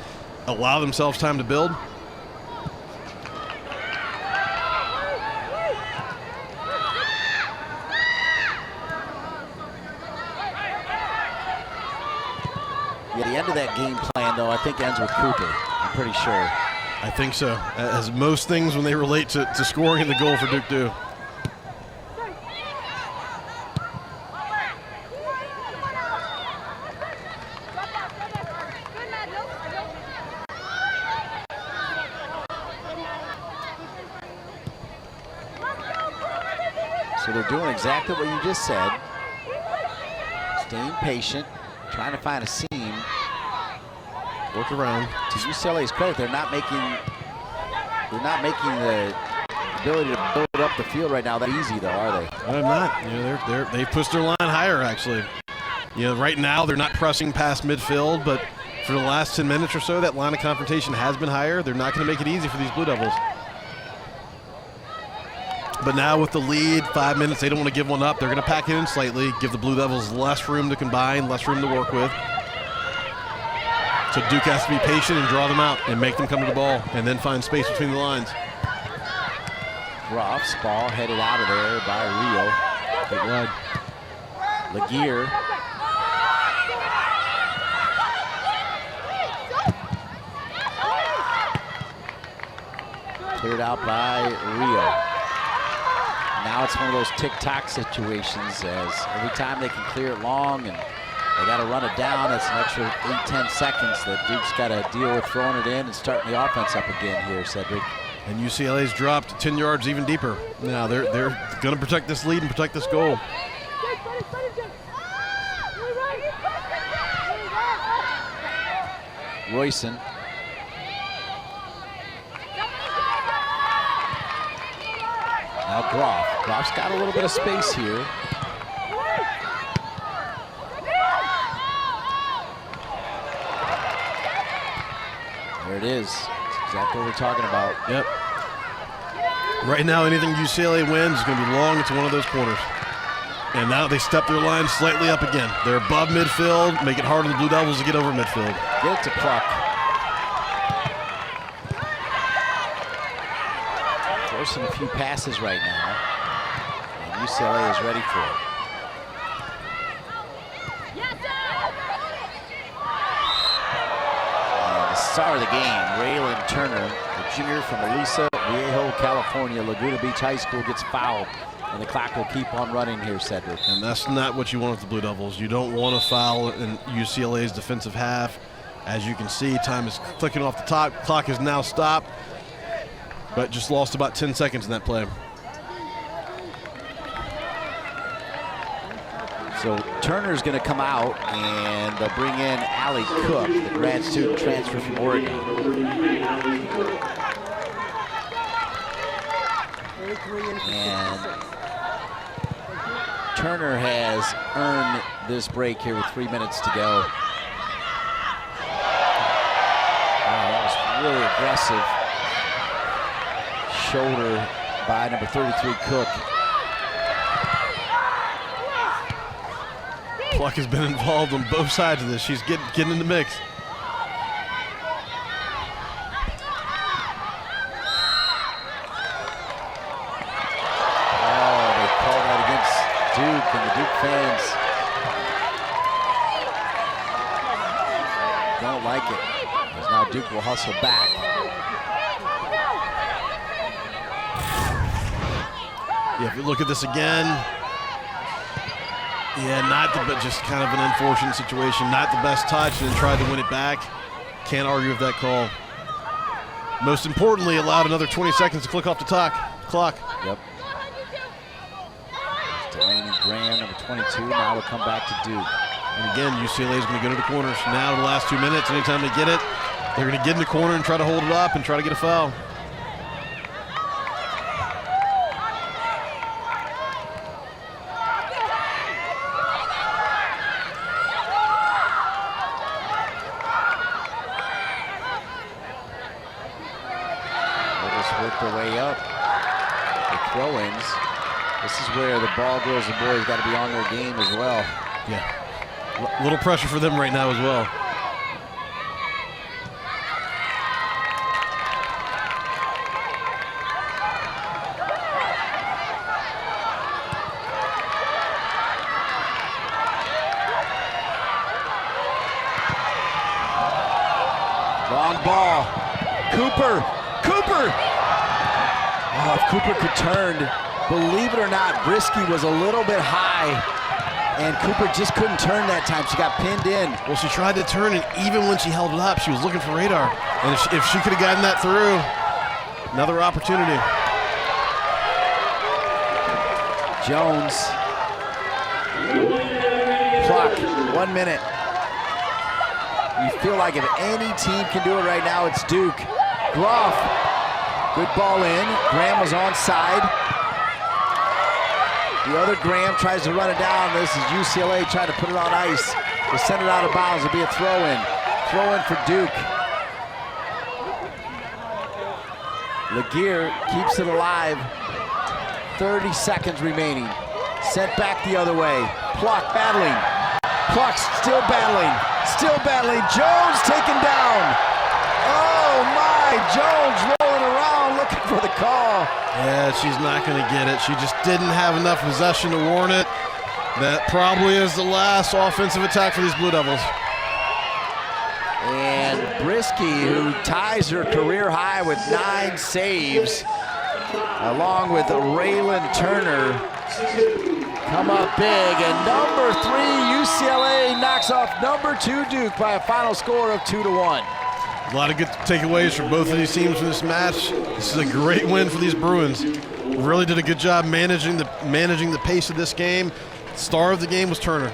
allow themselves time to build. Yeah, the end of that game plan, though, I think ends with Cooper. I'm pretty sure. I think so. As most things when they relate to scoring and the goal for Duke do. So they're doing exactly what you just said. Staying patient, trying to find a seam. Work around. To UCLA's credit, they're not making the ability to build up the field right now that easy, though, are they? I'm not. You know, they pushed their line higher, actually. You know, right now they're not pressing past midfield, but for the last 10 minutes or so, that line of confrontation has been higher. They're not going to make it easy for these Blue Devils. But now with the lead, 5 minutes, they don't want to give one up. They're going to pack it in slightly, give the Blue Devils less room to combine, less room to work with. So Duke has to be patient and draw them out and make them come to the ball and then find space between the lines. Ruff's ball headed out of there by Rio. Big wide. Laguerre. Cleared out by Rio. Now it's one of those tick-tock situations, as every time they can clear it long and they got to run it down, that's an extra 8-10 seconds that Duke's got to deal with throwing it in and starting the offense up again here, Cedric. And UCLA's dropped 10 yards even deeper. Now they're going to protect this lead and protect this goal. Royson. Now Groff. Groff's got a little bit of space here. There it is. That's exactly what we're talking about. Yep. Right now, anything UCLA wins is going to be long into one of those corners. And now they step their line slightly up again. They're above midfield, make it hard for the Blue Devils to get over midfield. Get it to Pluck. Forcing a few passes right now. And UCLA is ready for it. And the star of the game, Raylan Turner, a junior from Aliso Viejo, California. Laguna Beach High School gets fouled. And the clock will keep on running here, Cedric. And that's not what you want with the Blue Devils. You don't want to foul in UCLA's defensive half. As you can see, time is clicking off the top. Clock is now stopped, but just lost about 10 seconds in that play. So Turner's going to come out, and they'll bring in Allie Cook, the grad student transfer from Oregon. And Turner has earned this break here with 3 minutes to go. Wow, that was really aggressive. Shoulder by number 33, Cook. Pluck has been involved on both sides of this. She's getting in the mix. Duke, and the Duke fans don't like it, because now Duke will hustle back. Yeah, if you look at this again, but just kind of an unfortunate situation. Not the best touch, and then tried to win it back. Can't argue with that call. Most importantly, allowed another 20 seconds to click off the clock. Yep. Delaney Graham, number 22, now will come back to Duke. And again, UCLA is going to go to the corners. Now, in the last 2 minutes, anytime they get it, they're going to get in the corner and try to hold it up and try to get a foul. They'll just work their way up. The throw-ins. This is where the ball girls and boys got to be on their game as well. Yeah, little pressure for them right now as well. Long ball. Cooper. Oh, if Cooper could turn. Believe it or not, Brisky was a little bit high, and Cooper just couldn't turn that time. She got pinned in. Well, she tried to turn, and even when she held it up, she was looking for radar. And if she could have gotten that through, another opportunity. Jones. Clock, 1 minute. You feel like if any team can do it right now, it's Duke. Groff, good ball in. Graham was onside. The other Graham tries to run it down. This is UCLA trying to put it on ice. They send it out of bounds. It'll be a throw-in. Throw-in for Duke. Laguerre keeps it alive. 30 seconds remaining. Sent back the other way. Pluck battling. Pluck still battling. Still battling. Jones taken down. Oh my, Jones rolling around looking for the call. Yeah, she's not going to get it. She just didn't have enough possession to warrant it. That probably is the last offensive attack for these Blue Devils. And Brisky, who ties her career high with 9 saves, along with Raylan Turner, come up big. And number 3, UCLA knocks off number 2 Duke by a final score of 2-1. A lot of good takeaways for both of these teams from this match. This is a great win for these Bruins. Really did a good job managing the pace of this game. Star of the game was Turner.